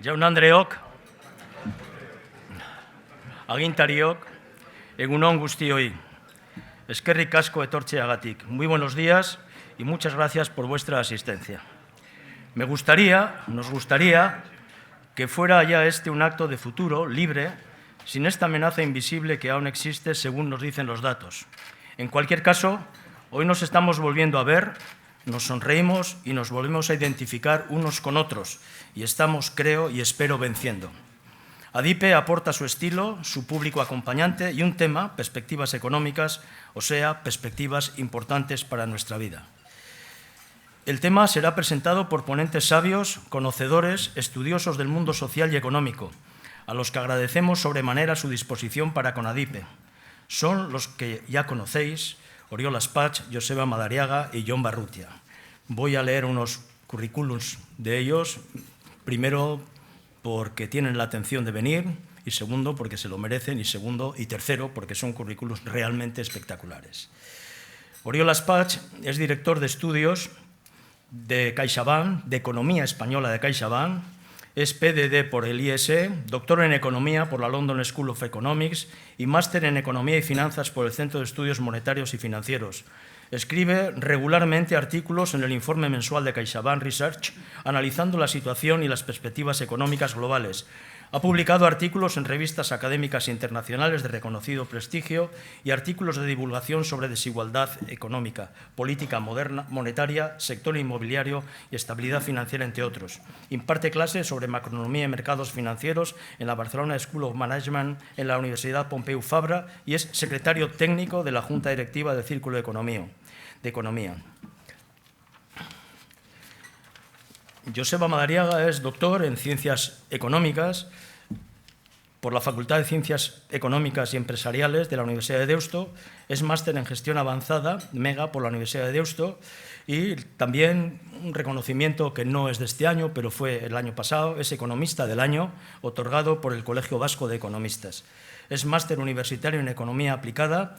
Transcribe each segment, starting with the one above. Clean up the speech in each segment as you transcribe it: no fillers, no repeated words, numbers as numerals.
Jaun-Andreok, agintariok, egun on guztioi. Eskerrik asko etortzeagatik. Muy buenos días y muchas gracias por vuestra asistencia. Nos gustaría que fuera ya este un acto de futuro libre, sin esta amenaza invisible que aún existe según nos dicen los datos. En cualquier caso, hoy nos estamos volviendo a ver, nos sonreímos y nos volvemos a identificar unos con otros y estamos, creo y espero, venciendo. ADIPE aporta su estilo, su público acompañante y un tema, perspectivas económicas, o sea, perspectivas importantes para nuestra vida. El tema será presentado por ponentes sabios, conocedores, estudiosos del mundo social y económico, a los que agradecemos sobremanera su disposición para con ADIPE. Son los que ya conocéis, Oriol Aspach, Joseba Madariaga y Jon Barrutia. Voy a leer unos currículums de ellos, primero porque tienen la atención de venir, y segundo porque se lo merecen, y tercero porque son currículums realmente espectaculares. Oriol Aspach es director de estudios de CaixaBank, de Economía Española de CaixaBank, es PDD por el IES, doctor en Economía por la London School of Economics y máster en Economía y Finanzas por el Centro de Estudios Monetarios y Financieros. Escribe regularmente artículos en el informe mensual de CaixaBank Research, analizando la situación y las perspectivas económicas globales. Ha publicado artículos en revistas académicas internacionales de reconocido prestigio y artículos de divulgación sobre desigualdad económica, política moderna, monetaria, sector inmobiliario y estabilidad financiera, entre otros. Imparte clases sobre macroeconomía y mercados financieros en la Barcelona School of Management, en la Universidad Pompeu Fabra, y es secretario técnico de la Junta Directiva del Círculo de Economía. Joseba Madariaga es doctor en Ciencias Económicas por la Facultad de Ciencias Económicas y Empresariales de la Universidad de Deusto, es máster en Gestión Avanzada, MEGA, por la Universidad de Deusto, y también un reconocimiento que no es de este año, pero fue el año pasado, es Economista del Año, otorgado por el Colegio Vasco de Economistas. Es máster universitario en Economía Aplicada,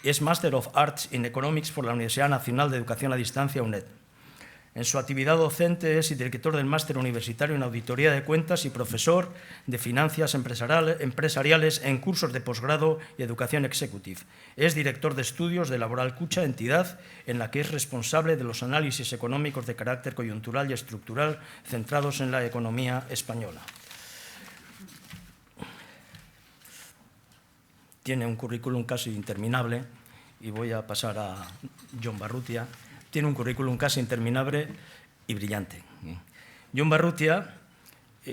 es Master of Arts in Economics por la Universidad Nacional de Educación a Distancia, UNED. En su actividad docente es director del Máster Universitario en Auditoría de Cuentas y profesor de Finanzas Empresariales en cursos de posgrado y Educación Executive. Es director de estudios de Laboral Cucha, entidad en la que es responsable de los análisis económicos de carácter coyuntural y estructural centrados en la economía española. Tiene un currículum casi interminable y voy a pasar a Jon Barrutia. Tiene un currículum casi interminable y brillante. Jon Barrutia,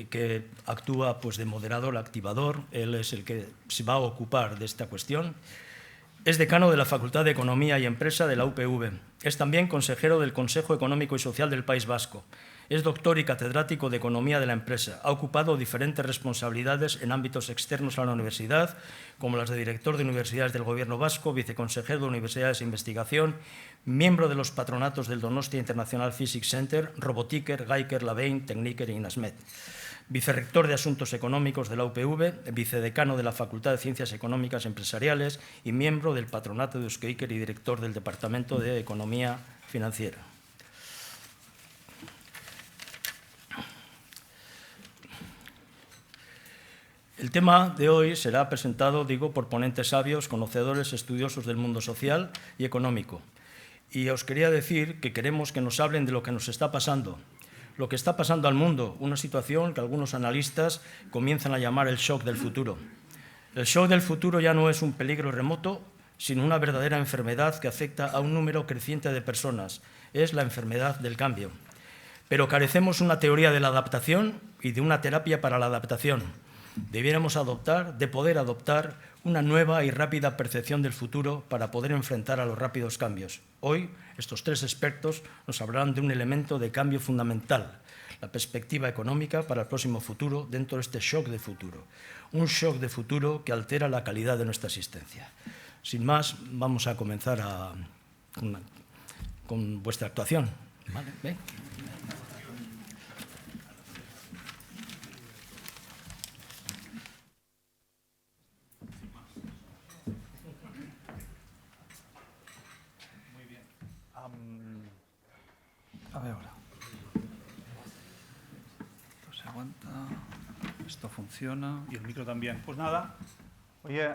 que actúa pues, de moderador, activador, él es el que se va a ocupar de esta cuestión, es decano de la Facultad de Economía y Empresa de la UPV. Es también consejero del Consejo Económico y Social del País Vasco. Es doctor y catedrático de Economía de la Empresa. Ha ocupado diferentes responsabilidades en ámbitos externos a la universidad, como las de director de universidades del Gobierno vasco, viceconsejero de universidades de investigación, miembro de los patronatos del Donostia International Physics Center, Robotiker, Geiker, Lavein, Techniker e Inasmet. Vicerrector de Asuntos Económicos de la UPV, vicedecano de la Facultad de Ciencias Económicas Empresariales y miembro del patronato de Euskeiker y director del Departamento de Economía Financiera. El tema de hoy será presentado, por ponentes sabios, conocedores, estudiosos del mundo social y económico. Y os quería decir que queremos que nos hablen de lo que nos está pasando, lo que está pasando al mundo, una situación que algunos analistas comienzan a llamar el shock del futuro. El shock del futuro ya no es un peligro remoto, sino una verdadera enfermedad que afecta a un número creciente de personas. Es la enfermedad del cambio. Pero carecemos de una teoría de la adaptación y de una terapia para la adaptación. Debiéramos poder adoptar una nueva y rápida percepción del futuro para poder enfrentar a los rápidos cambios. Hoy, estos tres expertos nos hablarán de un elemento de cambio fundamental, la perspectiva económica para el próximo futuro dentro de este shock de futuro. Un shock de futuro que altera la calidad de nuestra existencia. Sin más, vamos a comenzar con vuestra actuación. ¿Vale? ¿Ven? A veure. aguanta, esto funciona y el micro también. Pues nada, oye,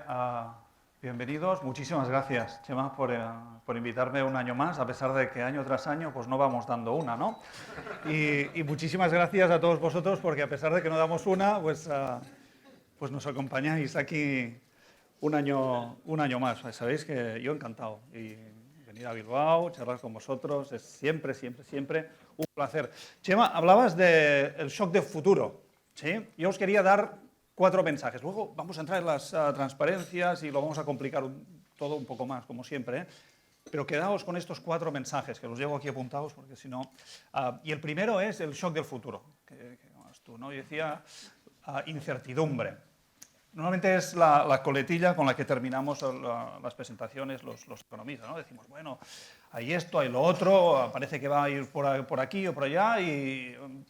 bienvenidos, muchísimas gracias, Chema, por invitarme un año más, a pesar de que año tras año pues no vamos dando una, ¿no? Y muchísimas gracias a todos vosotros, porque a pesar de que no damos una, pues nos acompañáis aquí un año más. Sabéis que yo encantado. Y venir a Bilbao, charlar con vosotros, es siempre, siempre, siempre un placer. Chema, hablabas del shock de futuro, ¿sí? Yo os quería dar 4 mensajes. Luego vamos a entrar en las transparencias y lo vamos a complicar todo un poco más, como siempre, ¿eh? Pero quedaos con estos 4 mensajes, que los llevo aquí apuntados, porque si no... y el primero es el shock del futuro, que tú, ¿no? Yo decía incertidumbre. Normalmente es la coletilla con la que terminamos las presentaciones los economistas, ¿no? Decimos, bueno, hay esto, hay lo otro, parece que va a ir por aquí o por allá,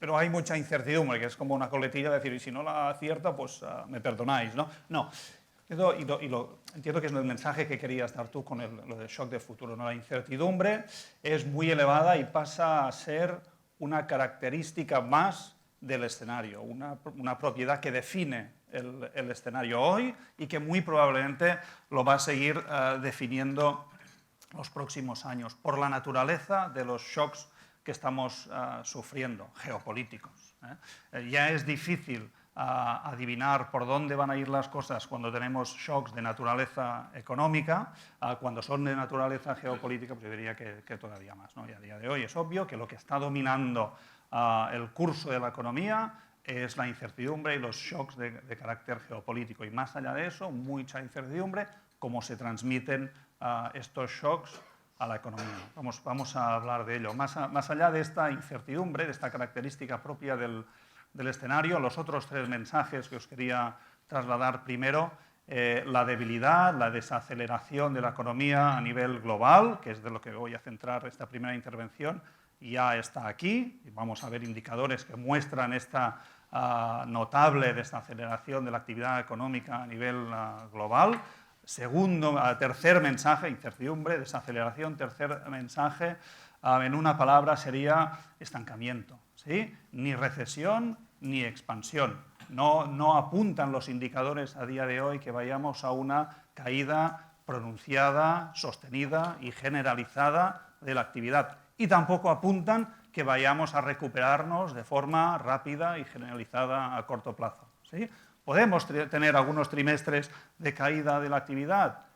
pero hay mucha incertidumbre, que es como una coletilla de decir, y si no la acierta, pues me perdonáis, ¿no? No. Entiendo que es el mensaje que querías dar tú con lo del shock de futuro, ¿no? La incertidumbre es muy elevada y pasa a ser una característica más del escenario, una propiedad que define el escenario hoy y que muy probablemente lo va a seguir definiendo los próximos años por la naturaleza de los shocks que estamos sufriendo, geopolíticos. Ya es difícil adivinar por dónde van a ir las cosas cuando tenemos shocks de naturaleza económica, cuando son de naturaleza geopolítica, pues yo diría que todavía más, ¿no? Y a día de hoy es obvio que lo que está dominando el curso de la economía es la incertidumbre y los shocks de carácter geopolítico. Y más allá de eso, mucha incertidumbre, cómo se transmiten estos shocks a la economía. Vamos a hablar de ello. Más allá de esta incertidumbre, de esta característica propia del escenario, los otros 3 mensajes que os quería trasladar primero, la debilidad, la desaceleración de la economía a nivel global, que es de lo que voy a centrar esta primera intervención, ya está aquí. Vamos a ver indicadores que muestran esta notable desaceleración de la actividad económica a nivel global. Tercer mensaje, incertidumbre, desaceleración. Tercer mensaje, en una palabra, sería estancamiento, ¿sí? Ni recesión ni expansión. No apuntan los indicadores a día de hoy que vayamos a una caída pronunciada, sostenida y generalizada de la actividad. Y tampoco apuntan que vayamos a recuperarnos de forma rápida y generalizada a corto plazo, ¿sí? ¿Podemos tener algunos trimestres de caída de la actividad?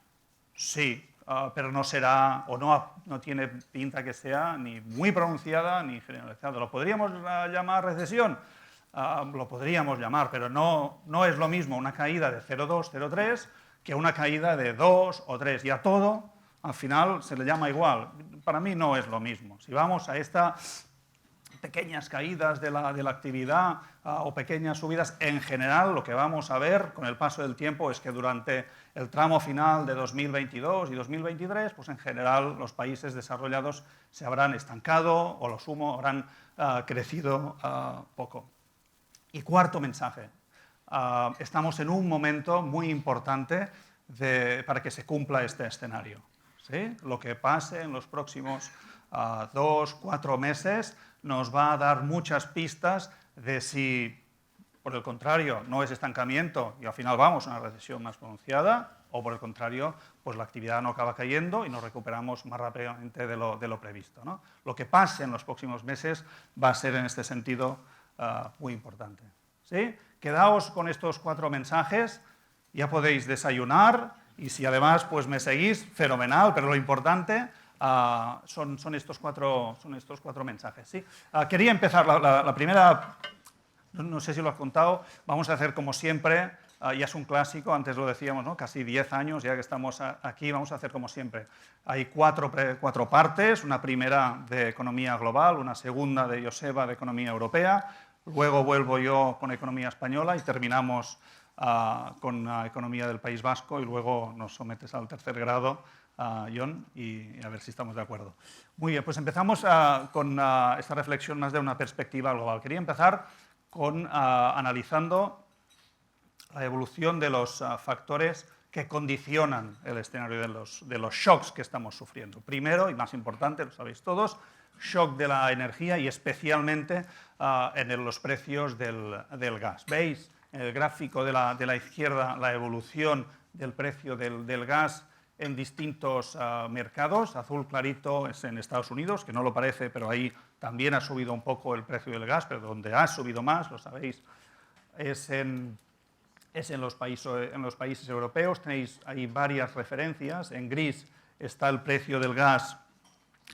Sí, pero no será, o no tiene pinta que sea ni muy pronunciada ni generalizada. ¿Lo podríamos llamar recesión? Lo podríamos llamar, pero no es lo mismo una caída de 0,2, 0,3 que una caída de 2 o 3. Y a todo, al final, se le llama igual. Para mí no es lo mismo. Si vamos a estas pequeñas caídas de la actividad o pequeñas subidas, en general lo que vamos a ver con el paso del tiempo es que durante el tramo final de 2022 y 2023, pues en general los países desarrollados se habrán estancado o lo sumo habrán crecido poco. Y cuarto mensaje, estamos en un momento muy importante para que se cumpla este escenario, ¿sí? Lo que pase en los próximos 2, 4 meses nos va a dar muchas pistas de si, por el contrario, no es estancamiento y al final vamos a una recesión más pronunciada, o por el contrario, pues la actividad no acaba cayendo y nos recuperamos más rápidamente de lo previsto, ¿no? Lo que pase en los próximos meses va a ser en este sentido muy importante, ¿sí? Quedaos con estos 4 mensajes, ya podéis desayunar y si además pues me seguís, fenomenal, pero lo importante son estos cuatro mensajes, ¿sí? Quería empezar la primera, no sé si lo has contado, vamos a hacer como siempre, ya es un clásico, antes lo decíamos, ¿no? Casi 10 años ya que estamos aquí, vamos a hacer como siempre. Hay cuatro partes, una primera de economía global, una segunda de Joseba de economía europea, luego vuelvo yo con economía española y terminamos con la economía del País Vasco y luego nos sometes al tercer grado, Jon, y a ver si estamos de acuerdo. Muy bien, pues empezamos con esta reflexión más de una perspectiva global. Quería empezar analizando la evolución de los factores que condicionan el escenario de los shocks que estamos sufriendo. Primero, y más importante, lo sabéis todos, shock de la energía y especialmente en los precios del gas. ¿Veis en el gráfico de la izquierda la evolución del precio del gas en distintos mercados? Azul clarito es en Estados Unidos, que no lo parece, pero ahí también ha subido un poco el precio del gas, pero donde ha subido más, lo sabéis, es en los países europeos. Tenéis ahí varias referencias. En gris está el precio del gas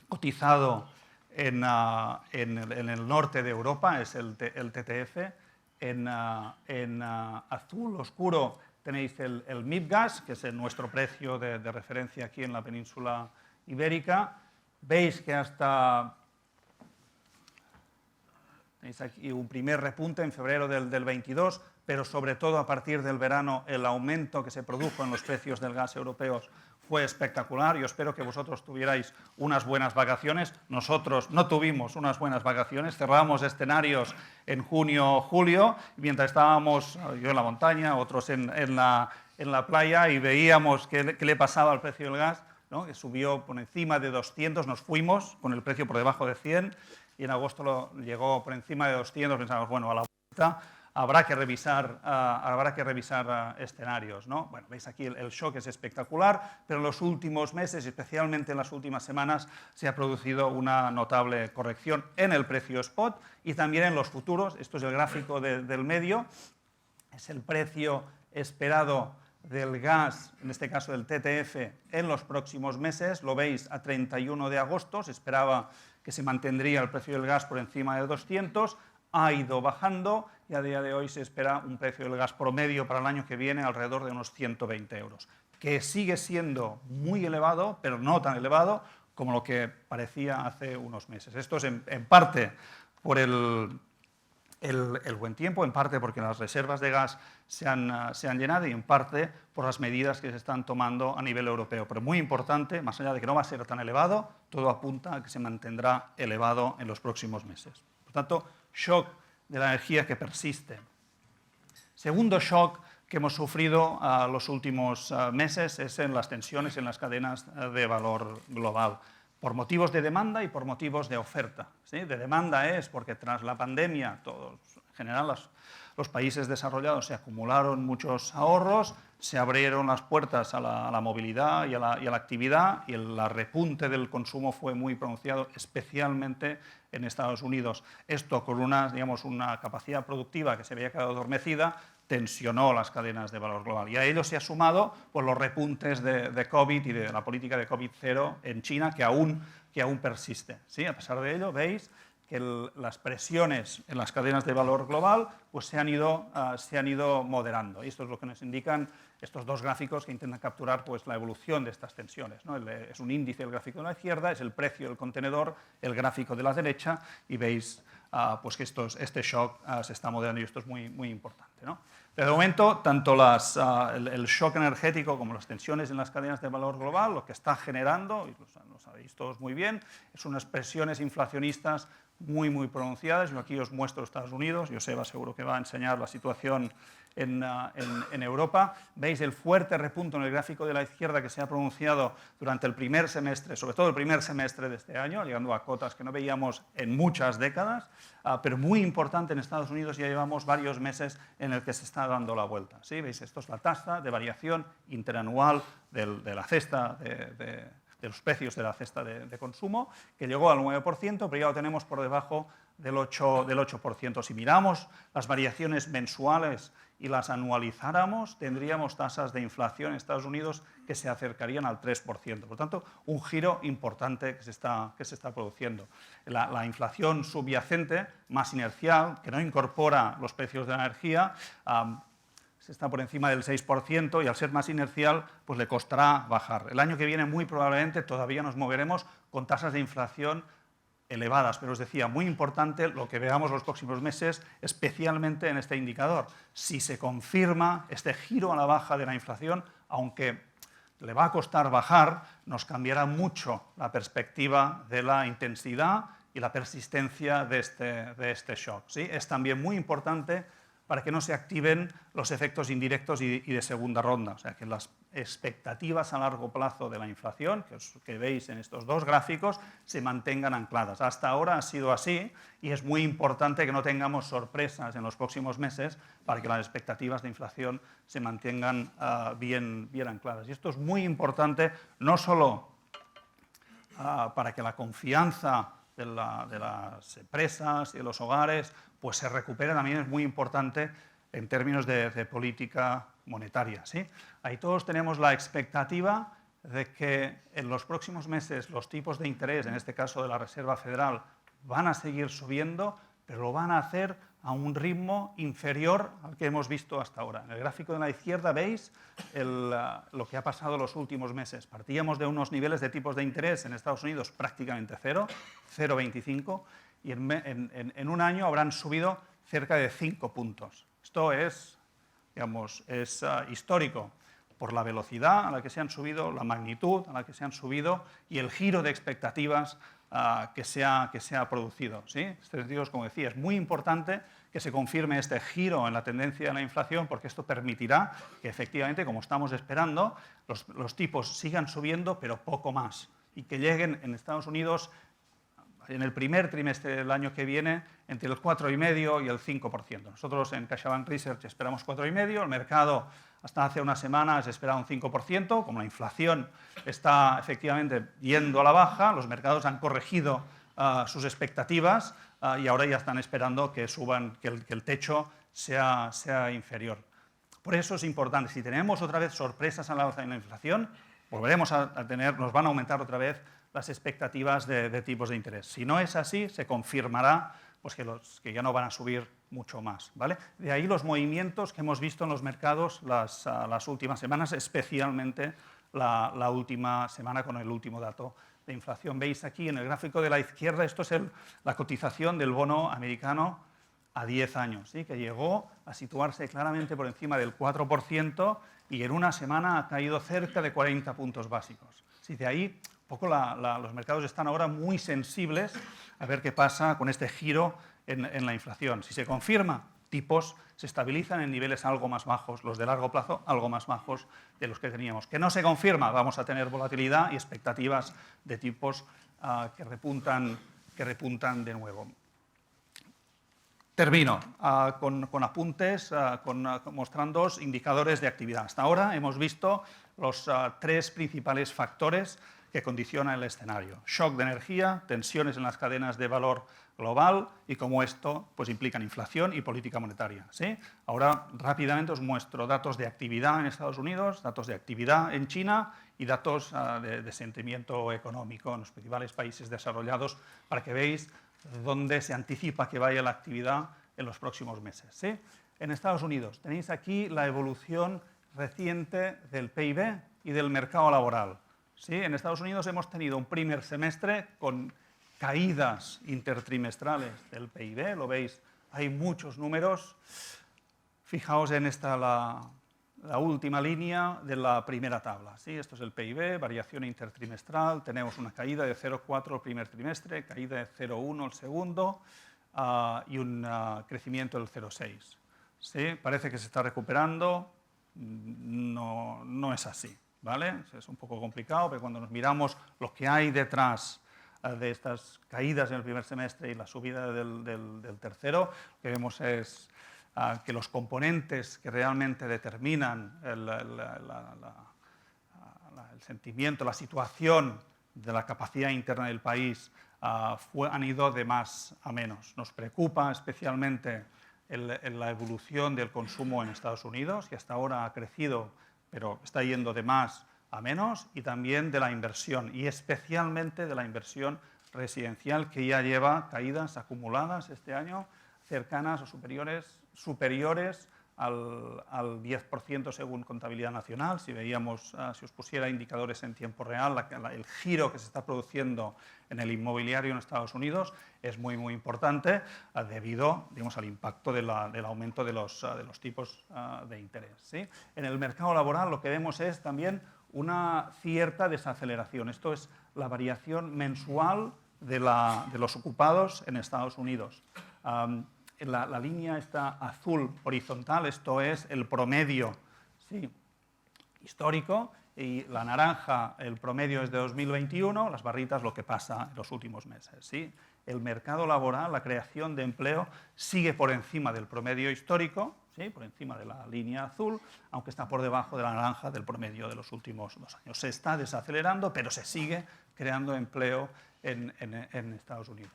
cotizado en el norte de Europa, es el TTF. En azul oscuro tenéis el MIBGAS, que es nuestro precio de referencia aquí en la península ibérica. Veis que tenéis aquí un primer repunte en febrero del 22, pero sobre todo a partir del verano el aumento que se produjo en los precios del gas europeos fue espectacular. Yo espero que vosotros tuvierais unas buenas vacaciones. Nosotros no tuvimos unas buenas vacaciones, cerramos escenarios en junio, julio, mientras estábamos, yo en la montaña, otros en la playa, y veíamos qué le pasaba al precio del gas, ¿no? Que subió por encima de 200, nos fuimos con el precio por debajo de 100, y en agosto llegó por encima de 200, pensamos, bueno, a la vuelta habrá que revisar escenarios, ¿no? Bueno, veis aquí el shock es espectacular, pero en los últimos meses, especialmente en las últimas semanas, se ha producido una notable corrección en el precio spot y también en los futuros. Esto es el gráfico del medio, es el precio esperado del gas, en este caso del TTF, en los próximos meses. Lo veis a 31 de agosto, se esperaba que se mantendría el precio del gas por encima de 200, ha ido bajando y a día de hoy se espera un precio del gas promedio para el año que viene alrededor de unos 120 euros, que sigue siendo muy elevado, pero no tan elevado como lo que parecía hace unos meses. Esto es en parte por el buen tiempo, en parte porque las reservas de gas se han llenado y en parte por las medidas que se están tomando a nivel europeo. Pero muy importante, más allá de que no va a ser tan elevado, todo apunta a que se mantendrá elevado en los próximos meses. Por tanto, shock de la energía que persiste. Segundo shock que hemos sufrido los últimos meses es en las tensiones en las cadenas de valor global, por motivos de demanda y por motivos de oferta, ¿sí? De demanda es porque tras la pandemia, en general los países desarrollados se acumularon muchos ahorros, se abrieron las puertas a la movilidad y a la actividad, y el repunte del consumo fue muy pronunciado, especialmente en Estados Unidos. Esto con una capacidad productiva que se había quedado adormecida, tensionó las cadenas de valor global. Y a ello se ha sumado por los repuntes de COVID y de la política de COVID-0 en China, que aún persiste, ¿sí? A pesar de ello, veis que las presiones en las cadenas de valor global pues se han ido moderando. Y esto es lo que nos indican estos dos gráficos que intentan capturar pues, la evolución de estas tensiones, ¿no? Es un índice, el gráfico de la izquierda, es el precio del contenedor, el gráfico de la derecha, y veis pues que este shock se está moderando, y esto es muy, muy importante, ¿no? Pero de momento, tanto el shock energético como las tensiones en las cadenas de valor global, lo que está generando, y lo sabéis todos muy bien, es unas presiones inflacionistas muy, muy pronunciadas. Yo aquí os muestro Estados Unidos, Joseba seguro que va a enseñar la situación en Europa. Veis el fuerte repunte en el gráfico de la izquierda que se ha pronunciado durante el primer semestre, sobre todo el primer semestre de este año, llegando a cotas que no veíamos en muchas décadas, pero muy importante en Estados Unidos. Ya llevamos varios meses en el que se está dando la vuelta, ¿sí? Veis, esto es la tasa de variación interanual de la cesta de los precios de la cesta de consumo, que llegó al 9%, pero ya lo tenemos por debajo del 8%. Si miramos las variaciones mensuales y las anualizáramos, tendríamos tasas de inflación en Estados Unidos que se acercarían al 3%. Por tanto, un giro importante que se está produciendo. La inflación subyacente, más inercial, que no incorpora los precios de la energía, está por encima del 6%, y al ser más inercial pues le costará bajar. El año que viene muy probablemente todavía nos moveremos con tasas de inflación elevadas, pero os decía, muy importante lo que veamos los próximos meses, especialmente en este indicador. Si se confirma este giro a la baja de la inflación, aunque le va a costar bajar, nos cambiará mucho la perspectiva de la intensidad y la persistencia de este shock, ¿sí? Es también muy importante para que no se activen los efectos indirectos y de segunda ronda. O sea, que las expectativas a largo plazo de la inflación, que veis en estos dos gráficos, se mantengan ancladas. Hasta ahora ha sido así y es muy importante que no tengamos sorpresas en los próximos meses para que las expectativas de inflación se mantengan bien ancladas. Y esto es muy importante no solo para que la confianza de las empresas y de los hogares pues se recupere, también es muy importante en términos de política monetaria. ¿Sí? Ahí todos tenemos la expectativa de que en los próximos meses los tipos de interés, en este caso de la Reserva Federal, van a seguir subiendo, pero lo van a hacer a un ritmo inferior al que hemos visto hasta ahora. En el gráfico de la izquierda veis lo que ha pasado en los últimos meses. Partíamos de unos niveles de tipos de interés en Estados Unidos prácticamente cero, 0,25, y en un año habrán subido cerca de 5 puntos. Esto es, digamos, histórico por la velocidad a la que se han subido, la magnitud a la que se han subido y el giro de expectativas que se ha producido. ¿Sí? Como decía, es muy importante que se confirme este giro en la tendencia de la inflación, porque esto permitirá que efectivamente, como estamos esperando, los tipos sigan subiendo, pero poco más, y que lleguen en Estados Unidos en el primer trimestre del año que viene entre el 4,5% y el 5%. Nosotros en CaixaBank Research esperamos 4,5%, el mercado hasta hace unas semanas esperaba un 5%, como la inflación está efectivamente yendo a la baja, los mercados han corregido sus expectativas y ahora ya están esperando que suban, que el techo sea inferior. Por eso es importante, si tenemos otra vez sorpresas a la alza en la inflación, volveremos a tener, nos van a aumentar otra vez las expectativas de tipos de interés. Si no es así, se confirmará pues, que ya no van a subir mucho más. ¿Vale? De ahí los movimientos que hemos visto en los mercados las últimas semanas, especialmente la última semana con el último dato de inflación. Veis aquí en el gráfico de la izquierda, esto es la cotización del bono americano a 10 años, ¿sí? Que llegó a situarse claramente por encima del 4% y en una semana ha caído cerca de 40 puntos básicos. ¿Sí? De ahí los mercados están ahora muy sensibles a ver qué pasa con este giro en la inflación. Si se confirma, tipos se estabilizan en niveles algo más bajos, los de largo plazo algo más bajos de los que teníamos. Que no se confirma, vamos a tener volatilidad y expectativas de tipos que repuntan de nuevo. Termino con apuntes, mostrando indicadores de actividad. Hasta ahora hemos visto los tres principales factores que condicionan el escenario. Shock de energía, tensiones en las cadenas de valor global y cómo esto pues, implica inflación y política monetaria. ¿Sí? Ahora rápidamente os muestro datos de actividad en Estados Unidos, datos de actividad en China y datos de sentimiento económico en los principales países desarrollados para que veáis dónde se anticipa que vaya la actividad en los próximos meses. ¿Sí? En Estados Unidos tenéis aquí la evolución reciente del PIB y del mercado laboral. ¿Sí? En Estados Unidos hemos tenido un primer semestre con caídas intertrimestrales del PIB, lo veis, hay muchos números. Fijaos en esta la última línea de la primera tabla. ¿Sí? Esto es el PIB, variación intertrimestral, tenemos una caída de 0,4 el primer trimestre, caída de 0,1 el segundo y un crecimiento del 0,6. ¿Sí? Parece que se está recuperando, no es así. ¿Vale? Es un poco complicado, pero cuando nos miramos lo que hay detrás de estas caídas en el primer semestre y la subida del tercero, lo que vemos es que los componentes que realmente determinan el sentimiento, la situación de la capacidad interna del país han ido de más a menos. Nos preocupa especialmente la evolución del consumo en Estados Unidos, que hasta ahora ha crecido, pero está yendo de más a menos, y también de la inversión, y especialmente de la inversión residencial, que ya lleva caídas acumuladas este año cercanas o superiores al 10% según Contabilidad Nacional. Si os pusiera indicadores en tiempo real, el giro que se está produciendo en el inmobiliario en Estados Unidos es muy importante debido, digamos, al impacto del aumento de los tipos de interés. ¿Sí? En el mercado laboral lo que vemos es también una cierta desaceleración. Esto es la variación mensual de los ocupados en Estados Unidos. la línea está azul horizontal, esto es el promedio, ¿sí?, histórico, y la naranja, el promedio es de 2021, las barritas lo que pasa en los últimos meses, ¿sí? El mercado laboral, la creación de empleo, sigue por encima del promedio histórico, ¿sí?, por encima de la línea azul, aunque está por debajo de la naranja del promedio de los últimos 2 años. Se está desacelerando, pero se sigue creando empleo en Estados Unidos.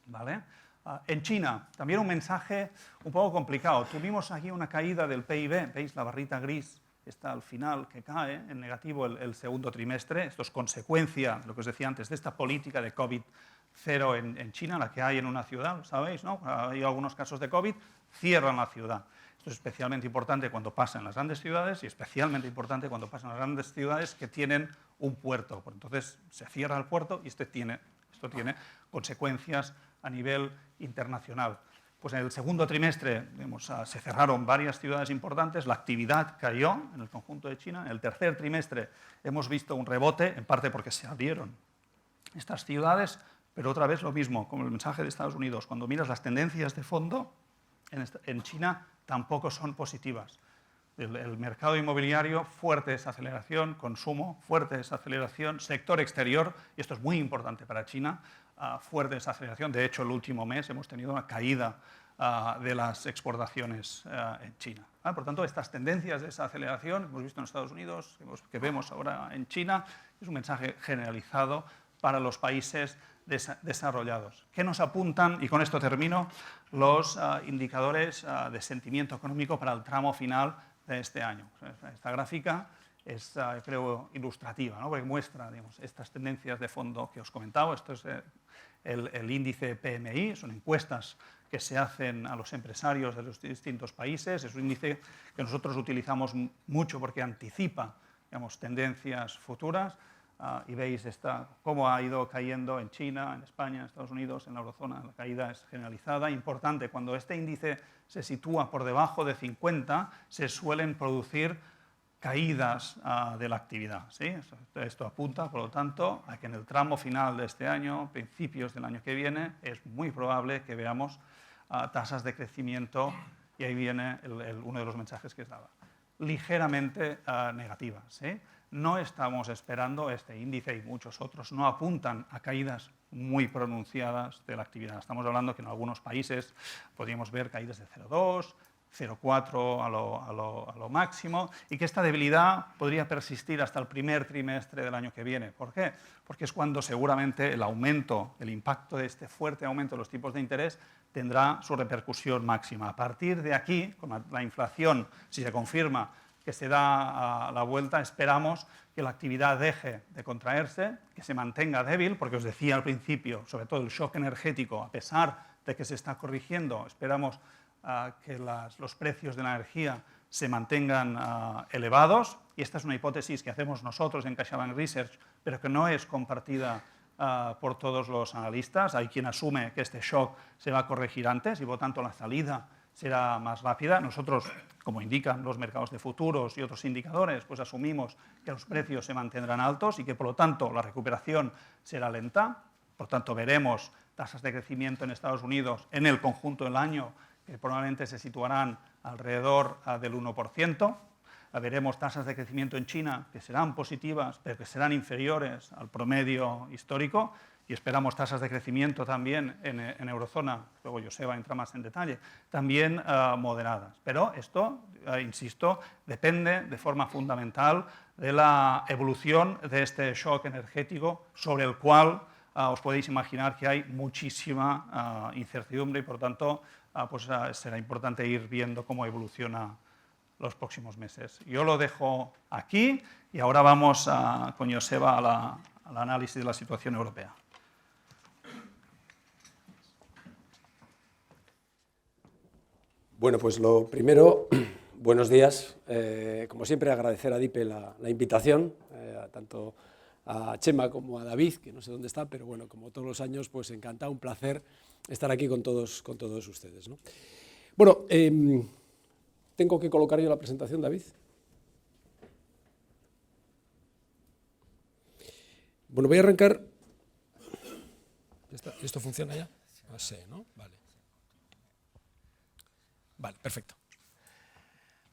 ¿Vale? En China, también un mensaje un poco complicado. Tuvimos aquí una caída del PIB, ¿veis la barrita gris? Está al final, que cae en negativo el segundo trimestre. Esto es consecuencia, lo que os decía antes, de esta política de COVID-0 en China, la que hay en una ciudad, ¿sabéis?, ¿no? Hay algunos casos de COVID, cierran la ciudad. Esto es especialmente importante cuando pasa en las grandes ciudades y especialmente importante cuando pasa en las grandes ciudades que tienen un puerto. Entonces se cierra el puerto y esto tiene consecuencias a nivel internacional. Pues en el segundo trimestre se cerraron varias ciudades importantes, la actividad cayó en el conjunto de China. En el tercer trimestre hemos visto un rebote, en parte porque se abrieron estas ciudades, pero otra vez lo mismo, como el mensaje de Estados Unidos. Cuando miras las tendencias de fondo, en China tampoco son positivas. El mercado inmobiliario, fuerte desaceleración, consumo, fuerte desaceleración, sector exterior, y esto es muy importante para China, fuerte desaceleración. De hecho, el último mes hemos tenido una caída de las exportaciones en China. Por tanto, estas tendencias de desaceleración que hemos visto en Estados Unidos, que vemos ahora en China, es un mensaje generalizado para los países desarrollados. ¿Qué nos apuntan, y con esto termino, los indicadores de sentimiento económico para el tramo final de este año? Esta gráfica es, creo, ilustrativa, ¿no?, porque muestra, digamos, estas tendencias de fondo que os comentaba. Esto es el índice PMI, son encuestas que se hacen a los empresarios de los distintos países. Es un índice que nosotros utilizamos mucho porque anticipa, digamos, tendencias futuras. Y veis cómo ha ido cayendo en China, en España, en Estados Unidos, en la eurozona. La caída es generalizada. Importante, cuando este índice se sitúa por debajo de 50, se suelen producir caídas de la actividad, ¿sí? Esto apunta, por lo tanto, a que en el tramo final de este año, principios del año que viene, es muy probable que veamos tasas de crecimiento, y ahí viene uno de los mensajes que os daba, ligeramente negativas, ¿sí? No estamos esperando, este índice y muchos otros no apuntan a caídas muy pronunciadas de la actividad. Estamos hablando que en algunos países podríamos ver caídas de 0,2, 0,4 a lo máximo, y que esta debilidad podría persistir hasta el primer trimestre del año que viene. ¿Por qué? Porque es cuando seguramente el impacto de este fuerte aumento de los tipos de interés tendrá su repercusión máxima. A partir de aquí, con la inflación, si se confirma que se da la vuelta, esperamos que la actividad deje de contraerse, que se mantenga débil, porque os decía al principio, sobre todo el shock energético, a pesar de que se está corrigiendo, esperamos que los precios de la energía se mantengan elevados, y esta es una hipótesis que hacemos nosotros en CaixaBank Research, pero que no es compartida por todos los analistas. Hay quien asume que este shock se va a corregir antes y, por lo tanto, la salida será más rápida. Nosotros, como indican los mercados de futuros y otros indicadores, pues asumimos que los precios se mantendrán altos y que, por lo tanto, la recuperación será lenta. Por tanto, veremos tasas de crecimiento en Estados Unidos en el conjunto del año que probablemente se situarán alrededor del 1%. Veremos tasas de crecimiento en China que serán positivas, pero que serán inferiores al promedio histórico. Y esperamos tasas de crecimiento también en eurozona, luego Joseba entra más en detalle, también moderadas. Pero esto, insisto, depende de forma fundamental de la evolución de este shock energético, sobre el cual os podéis imaginar que hay muchísima incertidumbre, y por tanto será importante ir viendo cómo evoluciona los próximos meses. Yo lo dejo aquí y ahora vamos con Joseba al análisis de la situación europea. Bueno, pues lo primero, buenos días. Como siempre, agradecer a Dipe la invitación, tanto a Chema como a David, que no sé dónde está, pero bueno, como todos los años, pues encantado, un placer estar aquí con todos ustedes, ¿no? Bueno, ¿tengo que colocar yo la presentación, David? Bueno, voy a arrancar. ¿Esto funciona ya? Sí, ¿no? Vale. Vale, perfecto.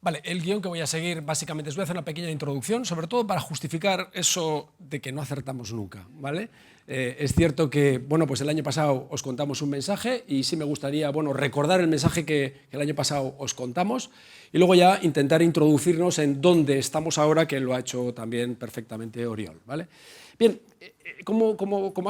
Vale, el guión que voy a seguir básicamente es voy a hacer una pequeña introducción, sobre todo para justificar eso de que no acertamos nunca, ¿vale? Es cierto que, bueno, pues el año pasado os contamos un mensaje y sí me gustaría, bueno, recordar el mensaje que el año pasado os contamos y luego ya intentar introducirnos en dónde estamos ahora, que lo ha hecho también perfectamente Oriol, ¿vale? Bien, como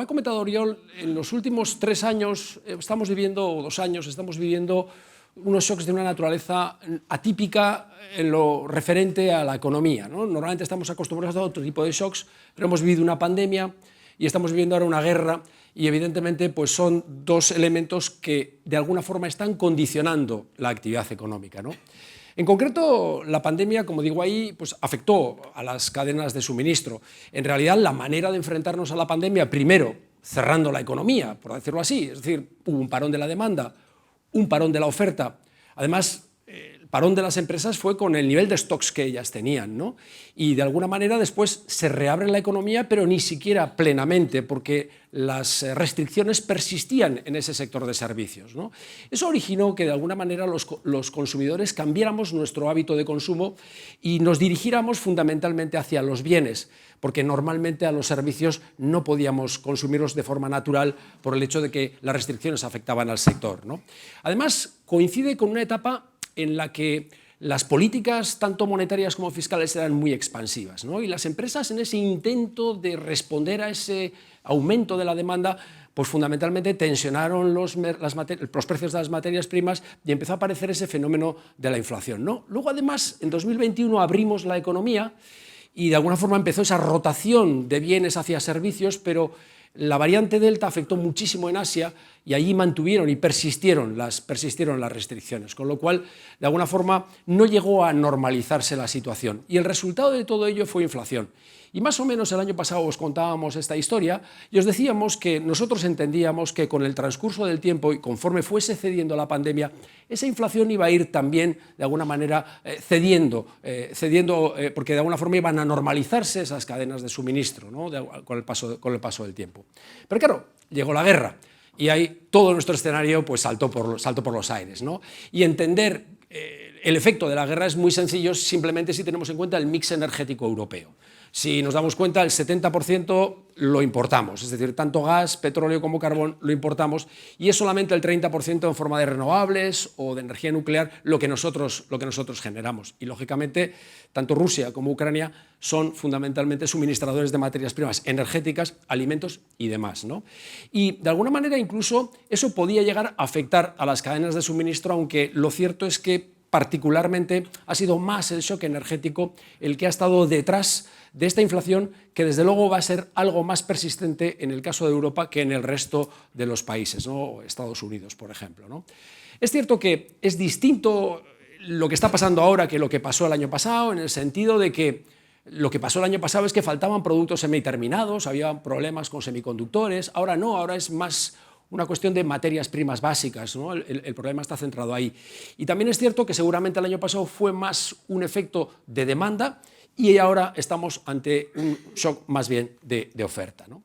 ha comentado Oriol, en los últimos 3 años estamos viviendo, o 2 años, estamos viviendo unos shocks de una naturaleza atípica en lo referente a la economía, ¿no? Normalmente estamos acostumbrados a otro tipo de shocks, pero hemos vivido una pandemia y estamos viviendo ahora una guerra y evidentemente pues son 2 elementos que de alguna forma están condicionando la actividad económica, ¿no? En concreto, la pandemia, como digo ahí, pues afectó a las cadenas de suministro. En realidad, la manera de enfrentarnos a la pandemia, primero cerrando la economía, por decirlo así, es decir, hubo un parón de la demanda, un parón de la oferta. Además, el parón de las empresas fue con el nivel de stocks que ellas tenían, ¿no? Y de alguna manera después se reabre la economía, pero ni siquiera plenamente, porque las restricciones persistían en ese sector de servicios, ¿no? Eso originó que de alguna manera los consumidores cambiáramos nuestro hábito de consumo y nos dirigiéramos fundamentalmente hacia los bienes, porque normalmente a los servicios no podíamos consumirlos de forma natural por el hecho de que las restricciones afectaban al sector, ¿no? Además, coincide con una etapa en la que las políticas, tanto monetarias como fiscales, eran muy expansivas, ¿no? Y las empresas, en ese intento de responder a ese aumento de la demanda, pues fundamentalmente tensionaron los precios de las materias primas y empezó a aparecer ese fenómeno de la inflación, ¿no? Luego, además, en 2021 abrimos la economía y de alguna forma empezó esa rotación de bienes hacia servicios, pero la variante Delta afectó muchísimo en Asia y allí mantuvieron y persistieron las restricciones, con lo cual, de alguna forma, no llegó a normalizarse la situación. Y el resultado de todo ello fue inflación. Y más o menos el año pasado os contábamos esta historia y os decíamos que nosotros entendíamos que con el transcurso del tiempo y conforme fuese cediendo la pandemia, esa inflación iba a ir también, de alguna manera, cediendo, porque de alguna forma iban a normalizarse esas cadenas de suministro, ¿no? con el paso del tiempo. Pero claro, llegó la guerra y ahí todo nuestro escenario pues, saltó por los aires, ¿no? Y entender el efecto de la guerra es muy sencillo simplemente si tenemos en cuenta el mix energético europeo. Si nos damos cuenta, el 70% lo importamos, es decir, tanto gas, petróleo como carbón lo importamos y es solamente el 30% en forma de renovables o de energía nuclear lo que nosotros generamos. Y, lógicamente, tanto Rusia como Ucrania son fundamentalmente suministradores de materias primas energéticas, alimentos y demás, ¿no? Y, de alguna manera, incluso eso podía llegar a afectar a las cadenas de suministro, aunque lo cierto es que particularmente ha sido más el shock energético el que ha estado detrás de esta inflación, que desde luego va a ser algo más persistente en el caso de Europa que en el resto de los países, ¿no? Estados Unidos, por ejemplo, ¿no? Es cierto que es distinto lo que está pasando ahora que lo que pasó el año pasado, en el sentido de que lo que pasó el año pasado es que faltaban productos semiterminados, había problemas con semiconductores, ahora no, ahora es más una cuestión de materias primas básicas, ¿no? El problema está centrado ahí. Y también es cierto que seguramente el año pasado fue más un efecto de demanda y ahora estamos ante un shock más bien de oferta, ¿no?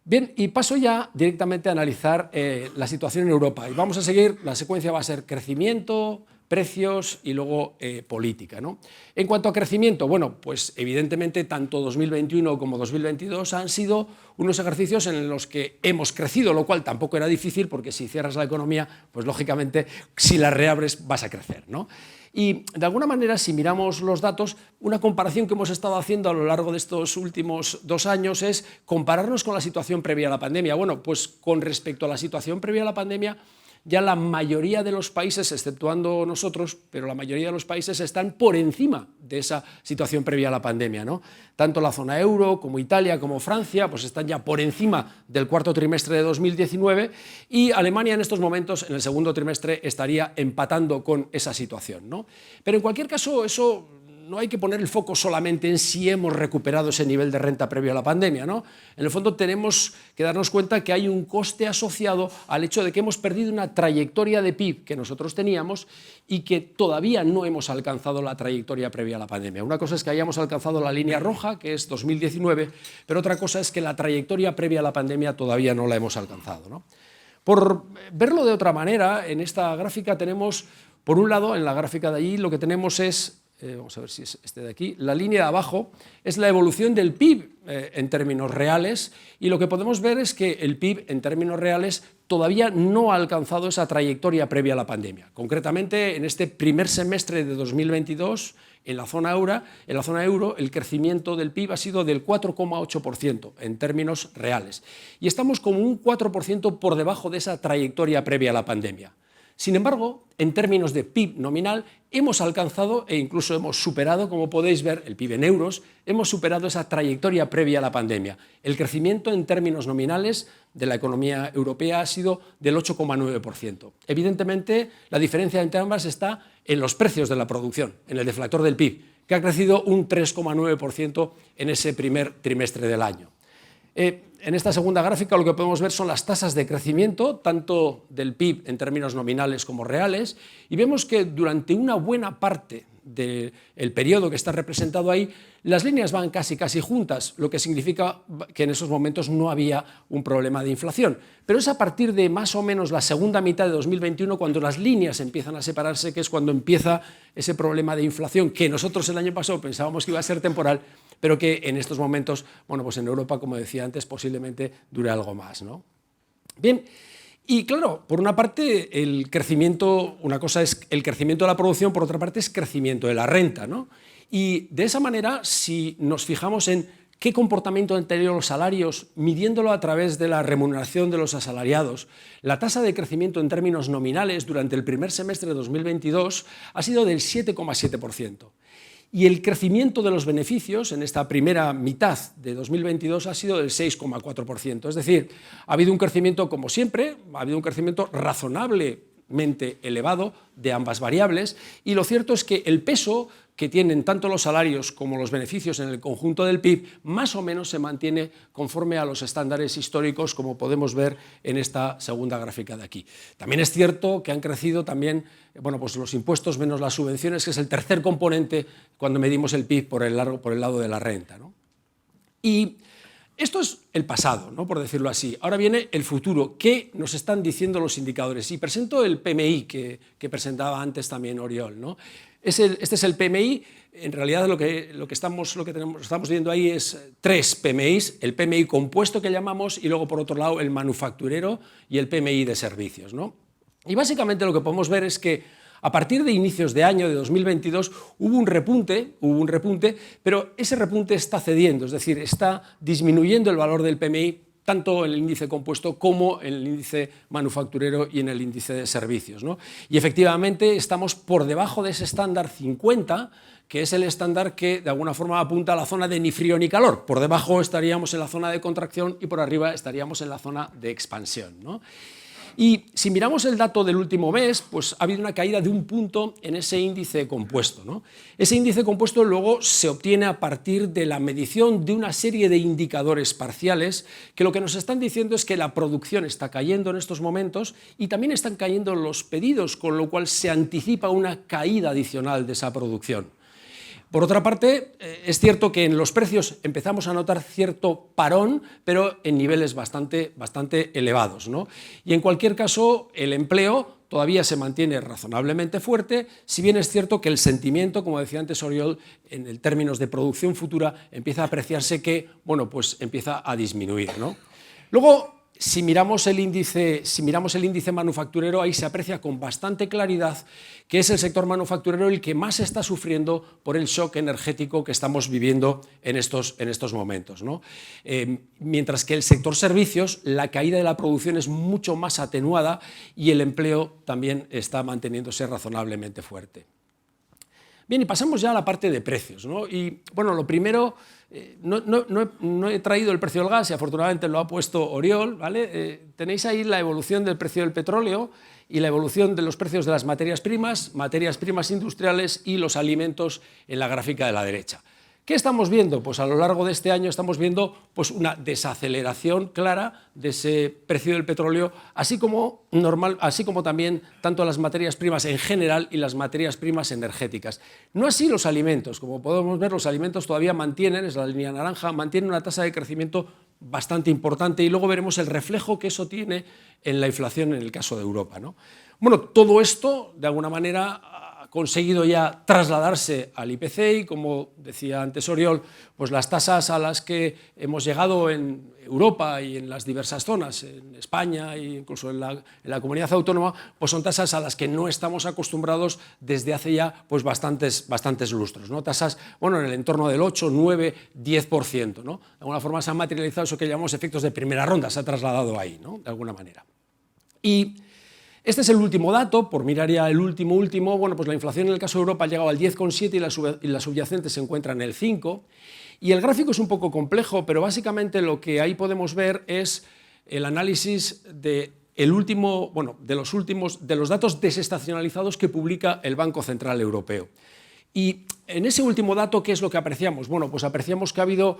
Bien, y paso ya directamente a analizar la situación en Europa. Y vamos a seguir, la secuencia va a ser crecimiento, precios y luego política, ¿no? En cuanto a crecimiento, bueno, pues evidentemente tanto 2021 como 2022 han sido unos ejercicios en los que hemos crecido, lo cual tampoco era difícil porque si cierras la economía, pues lógicamente si la reabres vas a crecer, ¿no? Y de alguna manera, si miramos los datos, una comparación que hemos estado haciendo a lo largo de estos últimos 2 años es compararnos con la situación previa a la pandemia. Bueno, pues con respecto a la situación previa a la pandemia, ya la mayoría de los países, exceptuando nosotros, pero la mayoría de los países están por encima de esa situación previa a la pandemia, ¿no? Tanto la zona euro como Italia como Francia pues están ya por encima del cuarto trimestre de 2019 y Alemania en estos momentos, en el segundo trimestre, estaría empatando con esa situación, ¿no? Pero en cualquier caso, eso no hay que poner el foco solamente en si hemos recuperado ese nivel de renta previo a la pandemia, ¿no? En el fondo tenemos que darnos cuenta que hay un coste asociado al hecho de que hemos perdido una trayectoria de PIB que nosotros teníamos y que todavía no hemos alcanzado la trayectoria previa a la pandemia. Una cosa es que hayamos alcanzado la línea roja, que es 2019, pero otra cosa es que la trayectoria previa a la pandemia todavía no la hemos alcanzado, ¿no? Por verlo de otra manera, en esta gráfica tenemos Por un lado, en la gráfica de allí lo que tenemos es, vamos a ver si es este de aquí, la línea de abajo es la evolución del PIB en términos reales, y lo que podemos ver es que el PIB en términos reales todavía no ha alcanzado esa trayectoria previa a la pandemia. Concretamente, en este primer semestre de 2022, en la zona euro, el crecimiento del PIB ha sido del 4,8% en términos reales, y estamos como un 4% por debajo de esa trayectoria previa a la pandemia. Sin embargo, en términos de PIB nominal, hemos alcanzado e incluso hemos superado, como podéis ver, el PIB en euros, hemos superado esa trayectoria previa a la pandemia. El crecimiento en términos nominales de la economía europea ha sido del 8,9%. Evidentemente, la diferencia entre ambas está en los precios de la producción, en el deflactor del PIB, que ha crecido un 3,9% en ese primer trimestre del año. En esta segunda gráfica lo que podemos ver son las tasas de crecimiento, tanto del PIB en términos nominales como reales, y vemos que durante una buena parte del periodo que está representado ahí, las líneas van casi juntas, lo que significa que en esos momentos no había un problema de inflación. Pero es a partir de más o menos la segunda mitad de 2021 cuando las líneas empiezan a separarse, que es cuando empieza ese problema de inflación que nosotros el año pasado pensábamos que iba a ser temporal, pero que en estos momentos, bueno, pues en Europa, como decía antes, posiblemente dure algo más, ¿no? Bien, y claro, por una parte el crecimiento, una cosa es el crecimiento de la producción, por otra parte es crecimiento de la renta, ¿no? Y de esa manera, si nos fijamos en qué comportamiento han tenido los salarios, midiéndolo a través de la remuneración de los asalariados, la tasa de crecimiento en términos nominales durante el primer semestre de 2022 ha sido del 7,7%. Y el crecimiento de los beneficios en esta primera mitad de 2022 ha sido del 6,4%. Es decir, ha habido un crecimiento, como siempre, ha habido un crecimiento razonablemente elevado de ambas variables, y lo cierto es que el peso que tienen tanto los salarios como los beneficios en el conjunto del PIB más o menos se mantiene conforme a los estándares históricos, como podemos ver en esta segunda gráfica de aquí. También es cierto que han crecido también, bueno, pues los impuestos menos las subvenciones, que es el tercer componente cuando medimos el PIB por el lado de la renta, ¿no? Y esto es el pasado, ¿no?, por decirlo así. Ahora viene el futuro. ¿Qué nos están diciendo los indicadores? Y presento el PMI que presentaba antes también Oriol, ¿no? Este es el PMI. En realidad lo que estamos viendo ahí es tres PMIs, el PMI compuesto que llamamos, y luego por otro lado el manufacturero y el PMI de servicios, ¿no? Y básicamente lo que podemos ver es que a partir de inicios de año de 2022 hubo un repunte, pero ese repunte está cediendo, es decir, está disminuyendo el valor del PMI tanto en el índice compuesto como en el índice manufacturero y en el índice de servicios, ¿no? Y efectivamente estamos por debajo de ese estándar 50, que es el estándar que de alguna forma apunta a la zona de ni frío ni calor. Por debajo estaríamos en la zona de contracción y por arriba estaríamos en la zona de expansión, ¿no? Y si miramos el dato del último mes, pues ha habido una caída de un punto en ese índice compuesto, ¿no? Ese índice compuesto luego se obtiene a partir de la medición de una serie de indicadores parciales que lo que nos están diciendo es que la producción está cayendo en estos momentos y también están cayendo los pedidos, con lo cual se anticipa una caída adicional de esa producción. Por otra parte, es cierto que en los precios empezamos a notar cierto parón, pero en niveles bastante elevados, ¿no? Y en cualquier caso, el empleo todavía se mantiene razonablemente fuerte, si bien es cierto que el sentimiento, como decía antes Oriol, en términos de producción futura, empieza a apreciarse que, bueno, pues empieza a disminuir, ¿no? Luego, si miramos el índice manufacturero, ahí se aprecia con bastante claridad que es el sector manufacturero el que más está sufriendo por el shock energético que estamos viviendo en estos momentos, ¿no? Mientras que el sector servicios, la caída de la producción es mucho más atenuada y el empleo también está manteniéndose razonablemente fuerte. Bien, y pasamos ya a la parte de precios, ¿no? Y bueno, lo primero, no he traído el precio del gas y afortunadamente lo ha puesto Oriol, ¿vale? Tenéis ahí la evolución del precio del petróleo y la evolución de los precios de las materias primas industriales y los alimentos en la gráfica de la derecha. ¿Qué estamos viendo? Pues a lo largo de este año estamos viendo pues una desaceleración clara de ese precio del petróleo, así como también tanto las materias primas en general y las materias primas energéticas. No así los alimentos. Como podemos ver, los alimentos todavía mantienen, es la línea naranja, mantienen una tasa de crecimiento bastante importante y luego veremos el reflejo que eso tiene en la inflación en el caso de Europa, ¿no? Bueno, todo esto, de alguna manera, ha conseguido ya trasladarse al IPC y, como decía antes Oriol, pues las tasas a las que hemos llegado en Europa y en las diversas zonas, en España e incluso en la comunidad autónoma, pues son tasas a las que no estamos acostumbrados desde hace ya pues bastantes lustros, ¿no? Tasas, bueno, en el entorno del 8, 9, 10%, ¿no? De alguna forma se han materializado eso que llamamos efectos de primera ronda, se ha trasladado ahí, ¿no? De alguna manera. Y este es el último dato, por mirar ya el último, bueno, pues la inflación en el caso de Europa ha llegado al 10,7 y la subyacente se encuentra en el 5. Y el gráfico es un poco complejo, pero básicamente lo que ahí podemos ver es el análisis de los datos desestacionalizados que publica el Banco Central Europeo. Y en ese último dato, ¿qué es lo que apreciamos? Bueno, pues apreciamos que ha habido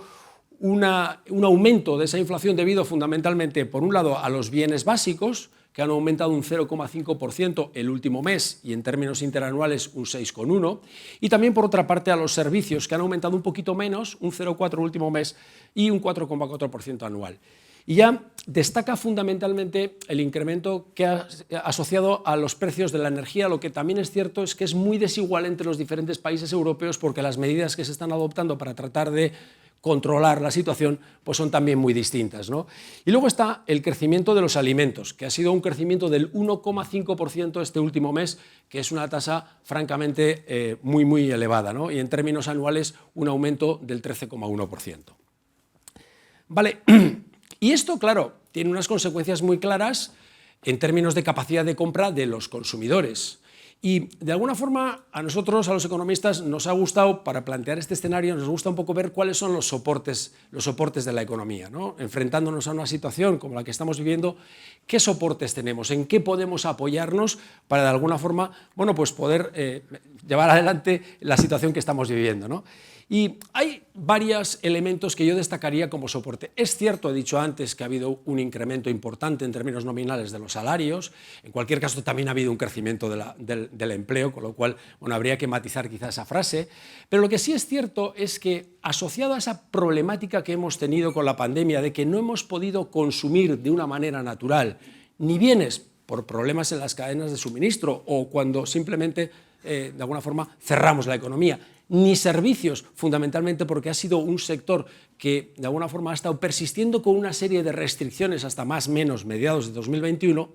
un aumento de esa inflación debido fundamentalmente, por un lado, a los bienes básicos, que han aumentado un 0,5% el último mes y en términos interanuales un 6,1%, y también por otra parte a los servicios, que han aumentado un poquito menos, un 0,4% el último mes y un 4,4% anual. Y ya destaca fundamentalmente el incremento que ha asociado a los precios de la energía. Lo que también es cierto es que es muy desigual entre los diferentes países europeos porque las medidas que se están adoptando para tratar de controlar la situación pues son también muy distintas, ¿no? Y luego está el crecimiento de los alimentos, que ha sido un crecimiento del 1,5% este último mes, que es una tasa francamente muy elevada, ¿no? Y en términos anuales un aumento del 13,1%. Vale, y esto, claro, tiene unas consecuencias muy claras en términos de capacidad de compra de los consumidores. Y de alguna forma a nosotros, a los economistas, nos ha gustado, para plantear este escenario, nos gusta un poco ver cuáles son los soportes de la economía, ¿no? Enfrentándonos a una situación como la que estamos viviendo, ¿qué soportes tenemos? ¿En qué podemos apoyarnos para de alguna forma, bueno, pues poder llevar adelante la situación que estamos viviendo, ¿no? Y hay varios elementos que yo destacaría como soporte. Es cierto, he dicho antes, que ha habido un incremento importante en términos nominales de los salarios. En cualquier caso, también ha habido un crecimiento del empleo, con lo cual, bueno, habría que matizar quizá esa frase. Pero lo que sí es cierto es que, asociado a esa problemática que hemos tenido con la pandemia, de que no hemos podido consumir de una manera natural ni bienes por problemas en las cadenas de suministro o cuando simplemente, de alguna forma, cerramos la economía, ni servicios, fundamentalmente porque ha sido un sector que de alguna forma ha estado persistiendo con una serie de restricciones hasta más o menos mediados de 2021,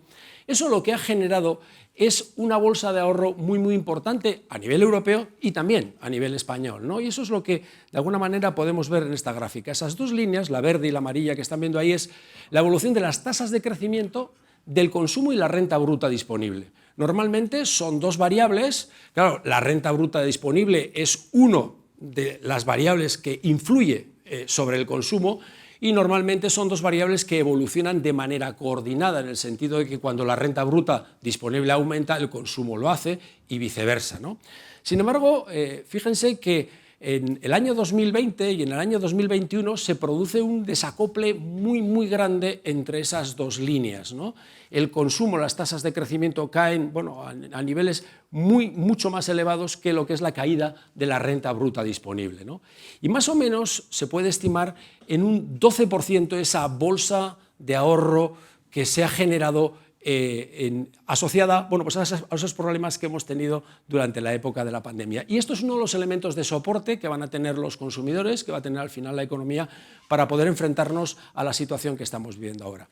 eso lo que ha generado es una bolsa de ahorro muy importante a nivel europeo y también a nivel español, ¿no? Y eso es lo que de alguna manera podemos ver en esta gráfica. Esas dos líneas, la verde y la amarilla que están viendo ahí, es la evolución de las tasas de crecimiento del consumo y la renta bruta disponible. Normalmente son dos variables. Claro, la renta bruta disponible es una de las variables que influye sobre el consumo y normalmente son dos variables que evolucionan de manera coordinada, en el sentido de que cuando la renta bruta disponible aumenta, el consumo lo hace y viceversa, ¿no? Sin embargo, fíjense que en el año 2020 y en el año 2021 se produce un desacople muy grande entre esas dos líneas, ¿no? El consumo, las tasas de crecimiento caen, bueno, a niveles mucho más elevados que lo que es la caída de la renta bruta disponible, ¿no? Y más o menos se puede estimar en un 12% esa bolsa de ahorro que se ha generado asociada, bueno, pues a esos problemas que hemos tenido durante la época de la pandemia. Y esto es uno de los elementos de soporte que van a tener los consumidores, que va a tener al final la economía, para poder enfrentarnos a la situación que estamos viviendo ahora.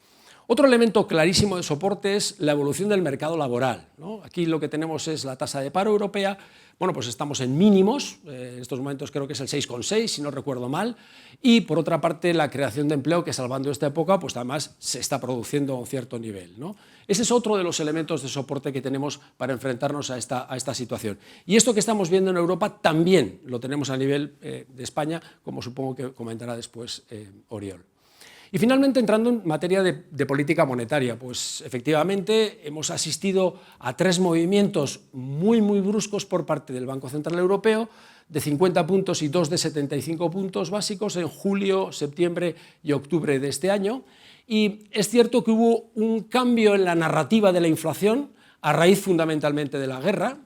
Otro elemento clarísimo de soporte es la evolución del mercado laboral, ¿no? Aquí lo que tenemos es la tasa de paro europea. Bueno, pues estamos en mínimos, en estos momentos creo que es el 6,6, si no recuerdo mal, y por otra parte la creación de empleo, que salvando esta época, pues además se está produciendo a un cierto nivel, ¿no? Ese es otro de los elementos de soporte que tenemos para enfrentarnos a esta situación. Y esto que estamos viendo en Europa también lo tenemos a nivel de España, como supongo que comentará después Oriol. Y finalmente, entrando en materia de política monetaria, pues efectivamente hemos asistido a tres movimientos muy bruscos por parte del Banco Central Europeo, de 50 puntos y dos de 75 puntos básicos en julio, septiembre y octubre de este año. Y es cierto que hubo un cambio en la narrativa de la inflación a raíz fundamentalmente de la guerra.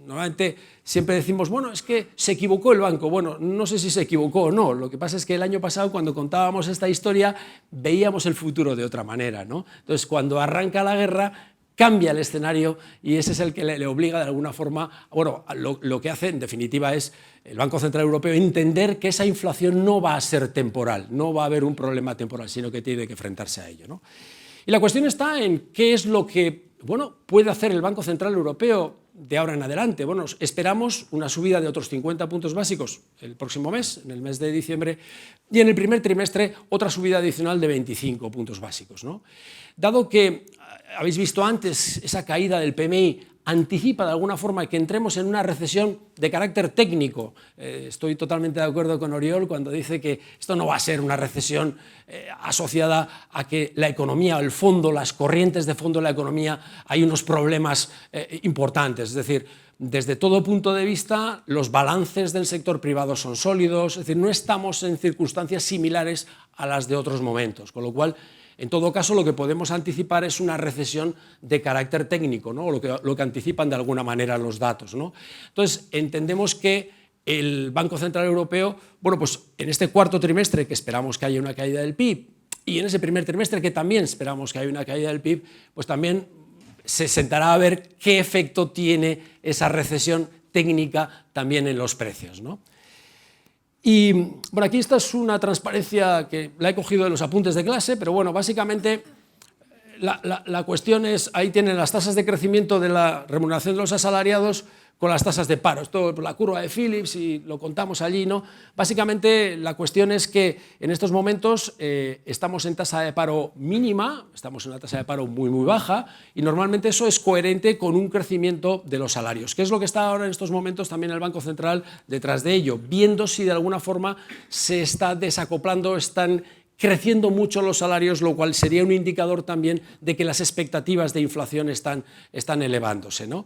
Normalmente siempre decimos, bueno, es que se equivocó el banco. Bueno, no sé si se equivocó o no. Lo que pasa es que el año pasado, cuando contábamos esta historia, veíamos el futuro de otra manera, ¿no? Entonces, cuando arranca la guerra, cambia el escenario y ese es el que le obliga de alguna forma, bueno, lo que hace en definitiva es el Banco Central Europeo entender que esa inflación no va a ser temporal, no va a haber un problema temporal, sino que tiene que enfrentarse a ello, ¿no? Y la cuestión está en qué es lo que, bueno, puede hacer el Banco Central Europeo de ahora en adelante. Bueno, esperamos una subida de otros 50 puntos básicos el próximo mes, en el mes de diciembre, y en el primer trimestre otra subida adicional de 25 puntos básicos, ¿no? Dado que habéis visto antes esa caída del PMI anticipa de alguna forma que entremos en una recesión de carácter técnico. Estoy totalmente de acuerdo con Oriol cuando dice que esto no va a ser una recesión asociada a que la economía, el fondo, las corrientes de fondo de la economía, hay unos problemas importantes. Es decir, desde todo punto de vista, los balances del sector privado son sólidos, es decir, no estamos en circunstancias similares a las de otros momentos, con lo cual, en todo caso, lo que podemos anticipar es una recesión de carácter técnico, ¿no? Lo que anticipan de alguna manera los datos, ¿no? Entonces, entendemos que el Banco Central Europeo, bueno, pues en este cuarto trimestre, que esperamos que haya una caída del PIB, y en ese primer trimestre, que también esperamos que haya una caída del PIB, pues también se sentará a ver qué efecto tiene esa recesión técnica también en los precios, ¿no? Y bueno, aquí esta es una transparencia que la he cogido de los apuntes de clase, pero bueno, básicamente la cuestión es, ahí tienen las tasas de crecimiento de la remuneración de los asalariados con las tasas de paro. Esto es la curva de Phillips y lo contamos allí, ¿no? Básicamente la cuestión es que en estos momentos estamos en tasa de paro mínima, estamos en una tasa de paro muy baja y normalmente eso es coherente con un crecimiento de los salarios, que es lo que está ahora en estos momentos también el Banco Central detrás de ello, viendo si de alguna forma se está desacoplando, están creciendo mucho los salarios, lo cual sería un indicador también de que las expectativas de inflación están elevándose, ¿no?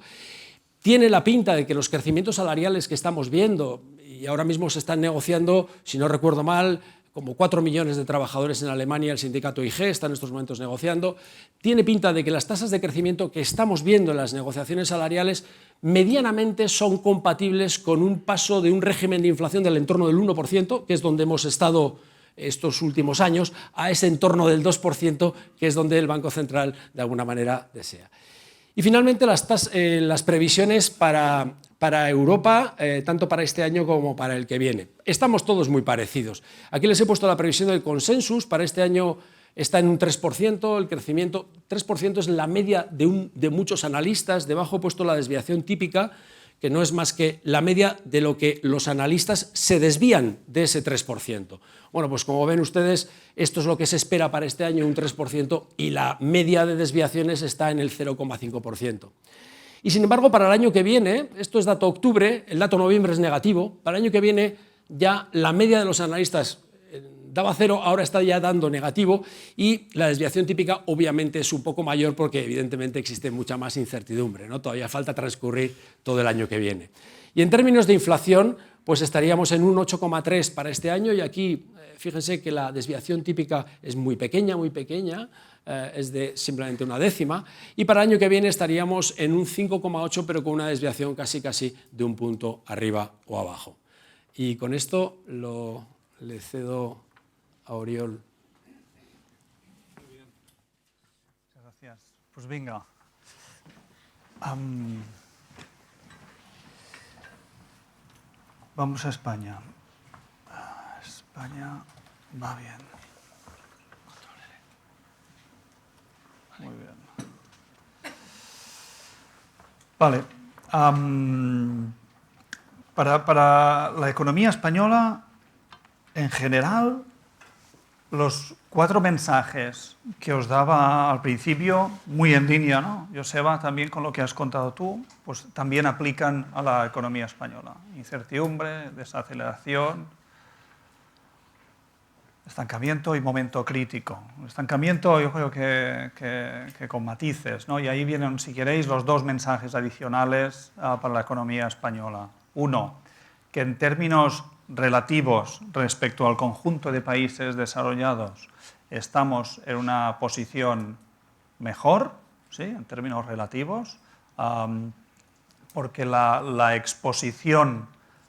Tiene la pinta de que los crecimientos salariales que estamos viendo, y ahora mismo se están negociando, si no recuerdo mal, como 4 millones de trabajadores en Alemania, el sindicato IG está en estos momentos negociando, tiene pinta de que las tasas de crecimiento que estamos viendo en las negociaciones salariales medianamente son compatibles con un paso de un régimen de inflación del entorno del 1%, que es donde hemos estado estos últimos años, a ese entorno del 2%, que es donde el Banco Central de alguna manera desea. Y finalmente las previsiones para Europa, tanto para este año como para el que viene. Estamos todos muy parecidos. Aquí les he puesto la previsión del consensus, para este año está en un 3%, el crecimiento, 3% es la media de muchos analistas, debajo he puesto la desviación típica, que no es más que la media de lo que los analistas se desvían de ese 3%. Bueno, pues como ven ustedes, esto es lo que se espera para este año, un 3%, y la media de desviaciones está en el 0,5%. Y sin embargo, para el año que viene, esto es dato octubre, el dato noviembre es negativo, para el año que viene ya la media de los analistas daba 0, ahora está ya dando negativo y la desviación típica obviamente es un poco mayor porque evidentemente existe mucha más incertidumbre, ¿no? Todavía falta transcurrir todo el año que viene. Y en términos de inflación, pues estaríamos en un 8,3 para este año y aquí fíjense que la desviación típica es muy pequeña, es de simplemente una décima, y para el año que viene estaríamos en un 5,8 pero con una desviación casi de un punto arriba o abajo. Y con esto le cedo a Oriol. Muy bien. Muchas gracias. Pues venga. Vamos a España. España va bien. Muy bien. Vale. Para la economía española, en general, los 4 mensajes que os daba al principio, muy en línea, ¿no, Joseba? También con lo que has contado tú, pues también aplican a la economía española. Incertidumbre, desaceleración, estancamiento y momento crítico. Estancamiento yo creo que con matices, ¿no? Y ahí vienen, si queréis, los 2 mensajes adicionales para la economía española. Uno, que en términos relativos respecto al conjunto de países desarrollados estamos en una posición mejor, ¿sí? En términos relativos, porque la exposición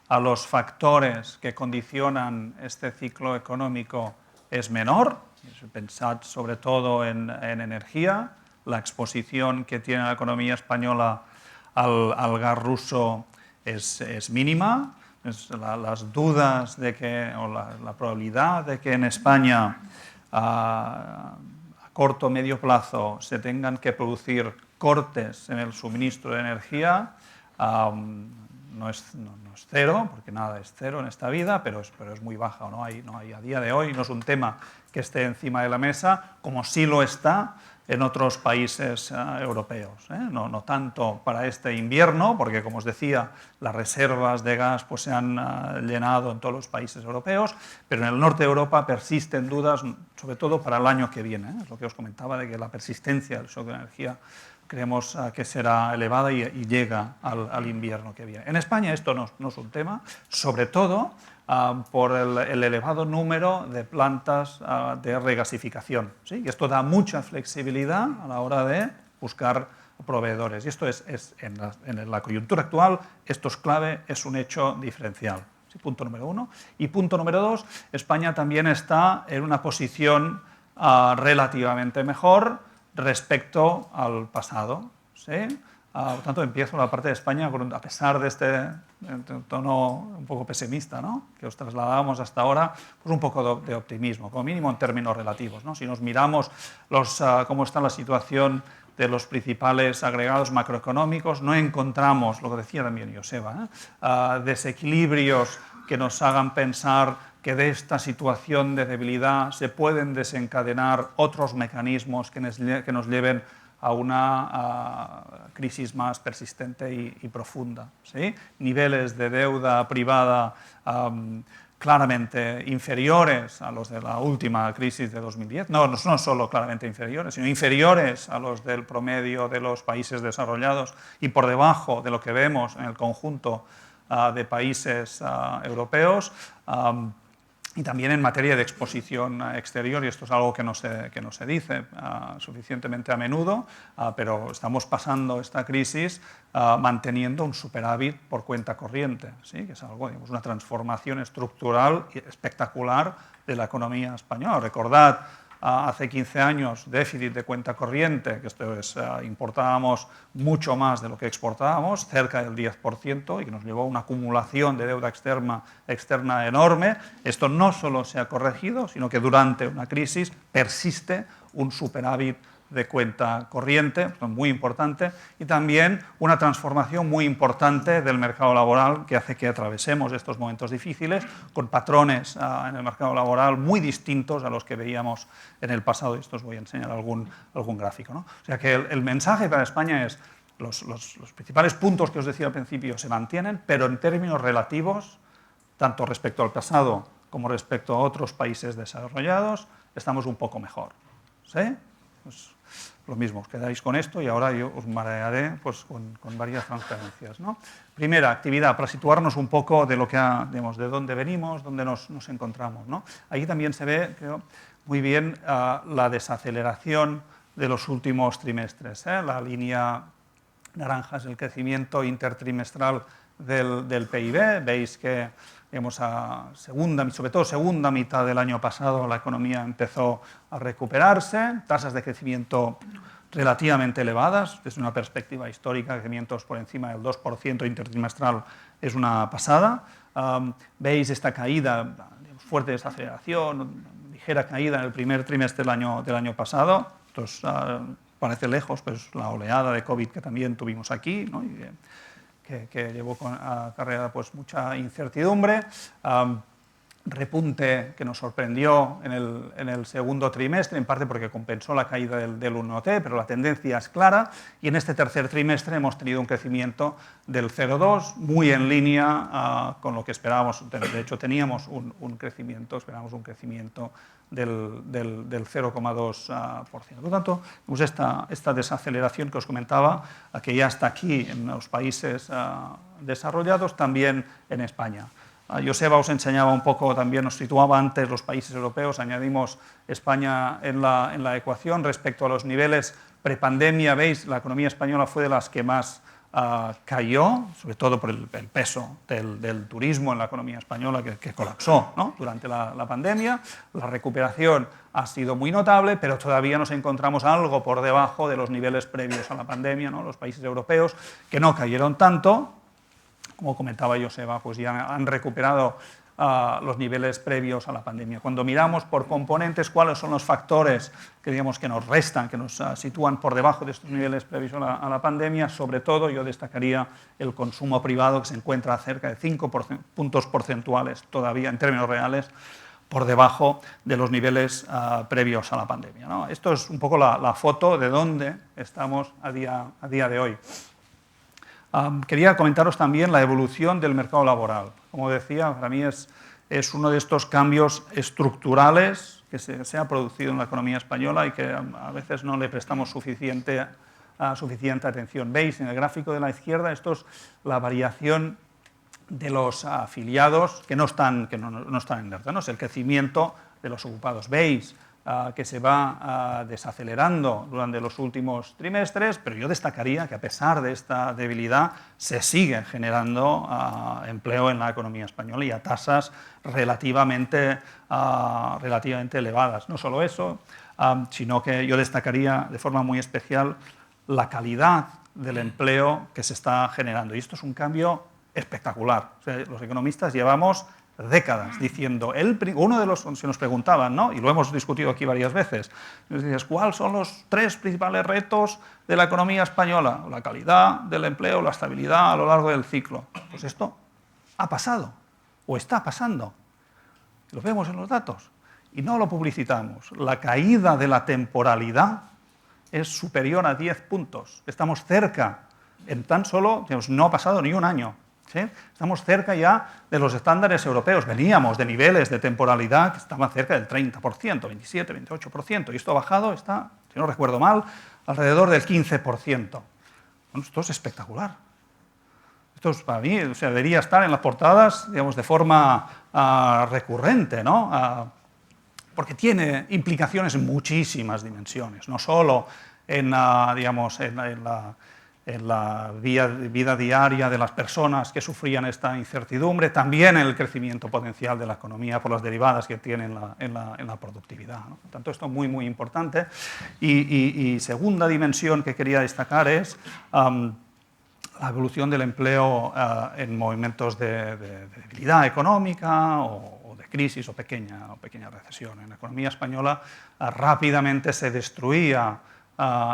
a los factores que condicionan este ciclo económico es menor. Pensad sobre todo en energía, la exposición que tiene la economía española al gas ruso es mínima. Las dudas de que, o la probabilidad de que en España a corto o medio plazo se tengan que producir cortes en el suministro de energía no es cero, porque nada es cero en esta vida, pero es muy baja. No hay a día de hoy, no es un tema que esté encima de la mesa, como sí lo está en otros países europeos. No tanto para este invierno, porque como os decía, las reservas de gas pues, se han llenado en todos los países europeos, pero en el norte de Europa persisten dudas, sobre todo para el año que viene. Es lo que os comentaba, de que la persistencia del shock de energía creemos que será elevada y llega al invierno que viene. En España esto no es un tema, sobre todo por el elevado número de plantas de regasificación. ¿Sí? Y esto da mucha flexibilidad a la hora de buscar proveedores. Y esto en la coyuntura actual, esto es clave, es un hecho diferencial. ¿Sí? Punto número 1. Y punto número 2, España también está en una posición relativamente mejor respecto al pasado. ¿Sí? Por tanto, empiezo la parte de España, a pesar de este tono un poco pesimista, ¿no?, que os trasladábamos hasta ahora, pues un poco de optimismo, como mínimo en términos relativos, ¿no? Si nos miramos cómo está la situación de los principales agregados macroeconómicos, no encontramos, lo que decía también Joseba, desequilibrios que nos hagan pensar que de esta situación de debilidad se pueden desencadenar otros mecanismos que nos lleven a una crisis más persistente y profunda. ¿Sí? Niveles de deuda privada claramente inferiores a los de la última crisis de 2010, no solo claramente inferiores, sino inferiores a los del promedio de los países desarrollados y por debajo de lo que vemos en el conjunto de países europeos. Y también en materia de exposición exterior, y esto es algo que no se dice suficientemente a menudo, pero estamos pasando esta crisis manteniendo un superávit por cuenta corriente, ¿sí? Que es algo, digamos, una transformación estructural espectacular de la economía española. Recordad, hace 15 años, déficit de cuenta corriente, que esto es, importábamos mucho más de lo que exportábamos, cerca del 10%, y que nos llevó a una acumulación de deuda externa enorme. Esto no solo se ha corregido, sino que durante una crisis persiste un superávit de cuenta corriente, muy importante, y también una transformación muy importante del mercado laboral que hace que atravesemos estos momentos difíciles con patrones en el mercado laboral muy distintos a los que veíamos en el pasado. Y esto os voy a enseñar algún gráfico, ¿no? O sea que el mensaje para España es los principales puntos que os decía al principio se mantienen, pero en términos relativos, tanto respecto al pasado como respecto a otros países desarrollados, estamos un poco mejor. ¿Sí? Pues lo mismo, os quedáis con esto y ahora yo os marearé pues, con varias transferencias, ¿no? Primera, actividad, para situarnos un poco de lo que digamos, de dónde venimos, dónde nos encontramos, ¿no? Ahí también se ve, creo, muy bien la desaceleración de los últimos trimestres. La línea naranja es el crecimiento intertrimestral del PIB. Veis que, digamos, sobre todo segunda mitad del año pasado, la economía empezó a recuperarse, tasas de crecimiento relativamente elevadas, desde una perspectiva histórica, crecimientos por encima del 2% intertrimestral es una pasada. Veis esta caída, digamos, fuerte desaceleración, ligera caída en el primer trimestre del año pasado. Esto parece lejos, pero es la oleada de COVID que también tuvimos aquí, ¿no? Y que llevó acarreada pues, mucha incertidumbre, repunte que nos sorprendió en el segundo trimestre, en parte porque compensó la caída del 1T, pero la tendencia es clara, y en este tercer trimestre hemos tenido un crecimiento del 0,2, muy en línea con lo que esperábamos. De hecho, teníamos esperábamos un crecimiento del 0,2%. Por lo tanto, pues esta desaceleración que os comentaba, que ya está aquí en los países desarrollados, también en España. Joseba os enseñaba un poco, también nos situaba antes los países europeos, añadimos España en la ecuación respecto a los niveles prepandemia. Veis, la economía española fue de las que más cayó, sobre todo por el peso del turismo en la economía española que colapsó, ¿no?, durante la pandemia. La recuperación ha sido muy notable, pero todavía nos encontramos algo por debajo de los niveles previos a la pandemia, ¿no? Los países europeos que no cayeron tanto, como comentaba Joseba, pues ya han recuperado los niveles previos a la pandemia. Cuando miramos por componentes cuáles son los factores que, digamos, que nos restan, que nos sitúan por debajo de estos niveles previos a la pandemia, sobre todo yo destacaría el consumo privado, que se encuentra a cerca de 5 puntos porcentuales todavía en términos reales por debajo de los niveles previos a la pandemia, ¿no? Esto es un poco la foto de dónde estamos a día de hoy. Quería comentaros también la evolución del mercado laboral. Como decía, para mí es uno de estos cambios estructurales que se ha producido en la economía española y que a veces no le prestamos suficiente atención. Veis en el gráfico de la izquierda, esto es la variación de los afiliados que no están en verde, ¿no? Es el crecimiento de los ocupados. Veis que se va desacelerando durante los últimos trimestres, pero yo destacaría que a pesar de esta debilidad se sigue generando empleo en la economía española y a tasas relativamente elevadas. No solo eso, sino que yo destacaría de forma muy especial la calidad del empleo que se está generando. Y esto es un cambio espectacular. O sea, los economistas llevamos décadas diciendo, uno de los, se nos preguntaban, ¿no?, y lo hemos discutido aquí varias veces, nos dices, ¿cuáles son los 3 principales retos de la economía española? La calidad del empleo, la estabilidad a lo largo del ciclo. Pues esto ha pasado, o está pasando. Lo vemos en los datos y no lo publicitamos. La caída de la temporalidad es superior a 10 puntos. Estamos cerca, en tan solo, digamos, no ha pasado ni un año. ¿Sí? Estamos cerca ya de los estándares europeos. Veníamos de niveles de temporalidad que estaban cerca del 30%, 27, 28%, y esto ha bajado, está, si no recuerdo mal, alrededor del 15%. Bueno, esto es espectacular. Esto es, para mí, o sea, debería estar en las portadas, digamos, de forma recurrente, ¿no? Porque tiene implicaciones en muchísimas dimensiones, no solo en la vida diaria de las personas que sufrían esta incertidumbre, también en el crecimiento potencial de la economía por las derivadas que tiene en la productividad, ¿no? Por tanto, esto es muy, muy importante. Y segunda dimensión que quería destacar es la evolución del empleo en momentos de debilidad económica o de crisis o pequeña recesión. En la economía española rápidamente se destruía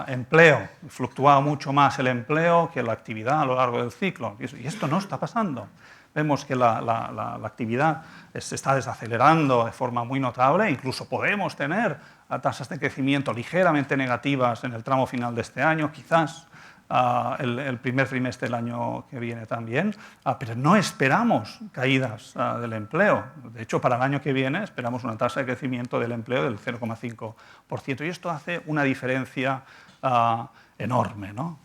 empleo, fluctuaba mucho más el empleo que la actividad a lo largo del ciclo, y esto no está pasando. Vemos que la actividad se está desacelerando de forma muy notable, incluso podemos tener tasas de crecimiento ligeramente negativas en el tramo final de este año, quizás el primer trimestre del año que viene también, pero no esperamos caídas del empleo. De hecho, para el año que viene esperamos una tasa de crecimiento del empleo del 0,5%, y esto hace una diferencia enorme, ¿no?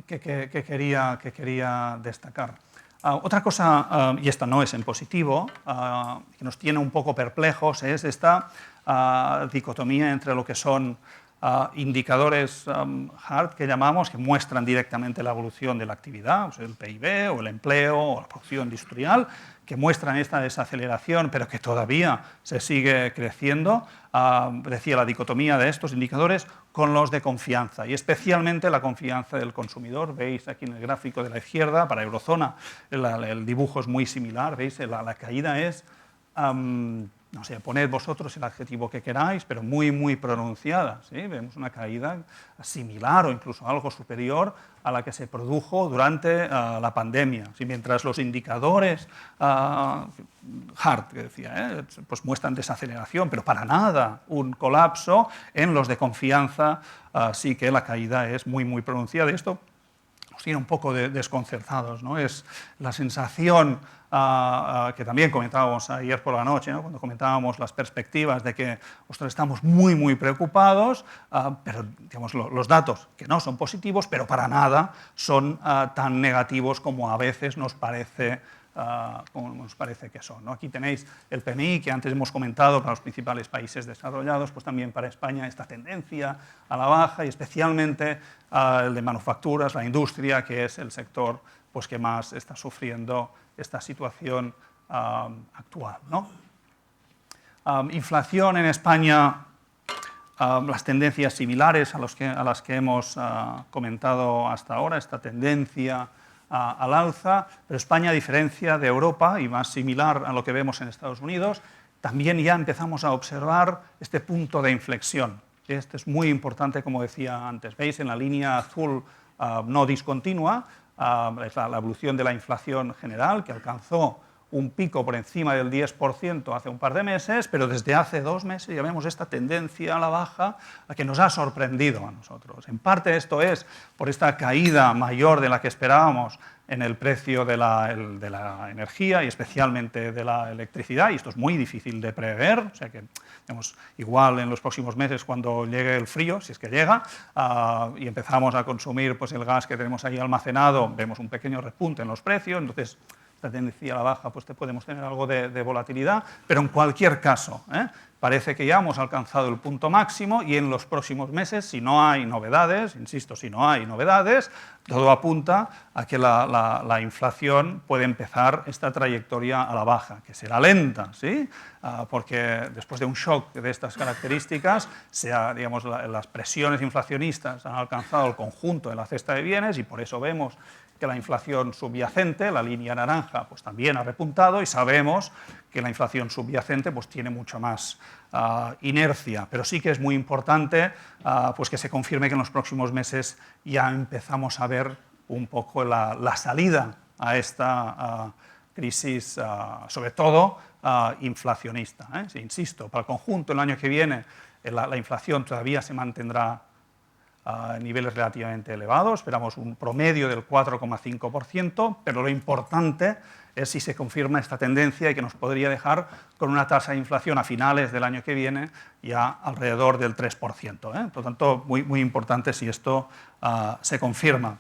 que quería destacar. Otra cosa, y esta no es en positivo, que nos tiene un poco perplejos, es esta dicotomía entre lo que son indicadores hard, que llamamos, que muestran directamente la evolución de la actividad, o sea, el PIB o el empleo o la producción industrial, que muestran esta desaceleración, pero que todavía se sigue creciendo. Decía la dicotomía de estos indicadores con los de confianza, y especialmente la confianza del consumidor. Veis aquí en el gráfico de la izquierda, para Eurozona, el dibujo es muy similar. Veis, la caída es, no sé, poned vosotros el adjetivo que queráis, pero muy, muy pronunciada, ¿sí? Vemos una caída similar o incluso algo superior a la que se produjo durante la pandemia. ¿Sí? Mientras los indicadores hard, que decía, pues muestran desaceleración, pero para nada un colapso, en los de confianza sí que la caída es muy, muy pronunciada. Y esto nos tiene un poco desconcertados, ¿no? Es la sensación que también comentábamos ayer por la noche, ¿no?, cuando comentábamos las perspectivas de que estamos muy, muy preocupados, pero digamos, los datos que no son positivos, pero para nada son tan negativos como a veces nos parece como nos parece que son, ¿no? Aquí tenéis el PMI que antes hemos comentado para los principales países desarrollados, pues también para España esta tendencia a la baja y especialmente el de manufacturas, la industria, que es el sector pues, que más está sufriendo esta situación actual, ¿no? Inflación en España, las tendencias similares a las que hemos comentado hasta ahora, esta tendencia al alza, pero España, a diferencia de Europa y más similar a lo que vemos en Estados Unidos, también ya empezamos a observar este punto de inflexión. Este es muy importante, como decía antes. ¿Veis? En la línea azul no discontinua, es la evolución de la inflación general, que alcanzó un pico por encima del 10% hace un par de meses, pero desde hace 2 meses ya vemos esta tendencia a la baja que nos ha sorprendido a nosotros. En parte esto es por esta caída mayor de la que esperábamos en el precio de la energía y especialmente de la electricidad, y esto es muy difícil de prever, o sea que digamos, igual en los próximos meses cuando llegue el frío, si es que llega, y empezamos a consumir pues, el gas que tenemos ahí almacenado, vemos un pequeño repunte en los precios, entonces la tendencia a la baja, pues podemos tener algo de volatilidad, pero en cualquier caso, parece que ya hemos alcanzado el punto máximo y en los próximos meses, si no hay novedades, insisto, si no hay novedades, todo apunta a que la inflación puede empezar esta trayectoria a la baja, que será lenta, ¿sí? Porque después de un shock de estas características, digamos, las presiones inflacionistas han alcanzado el conjunto de la cesta de bienes y por eso vemos que la inflación subyacente, la línea naranja, pues también ha repuntado y sabemos que la inflación subyacente pues, tiene mucha más inercia, pero sí que es muy importante pues que se confirme que en los próximos meses ya empezamos a ver un poco la salida a esta crisis, sobre todo inflacionista. Insisto, para el conjunto el año que viene la inflación todavía se mantendrá a niveles relativamente elevados, esperamos un promedio del 4,5%, pero lo importante es si se confirma esta tendencia y que nos podría dejar con una tasa de inflación a finales del año que viene ya alrededor del 3%. Por lo tanto, muy, muy importante si esto se confirma.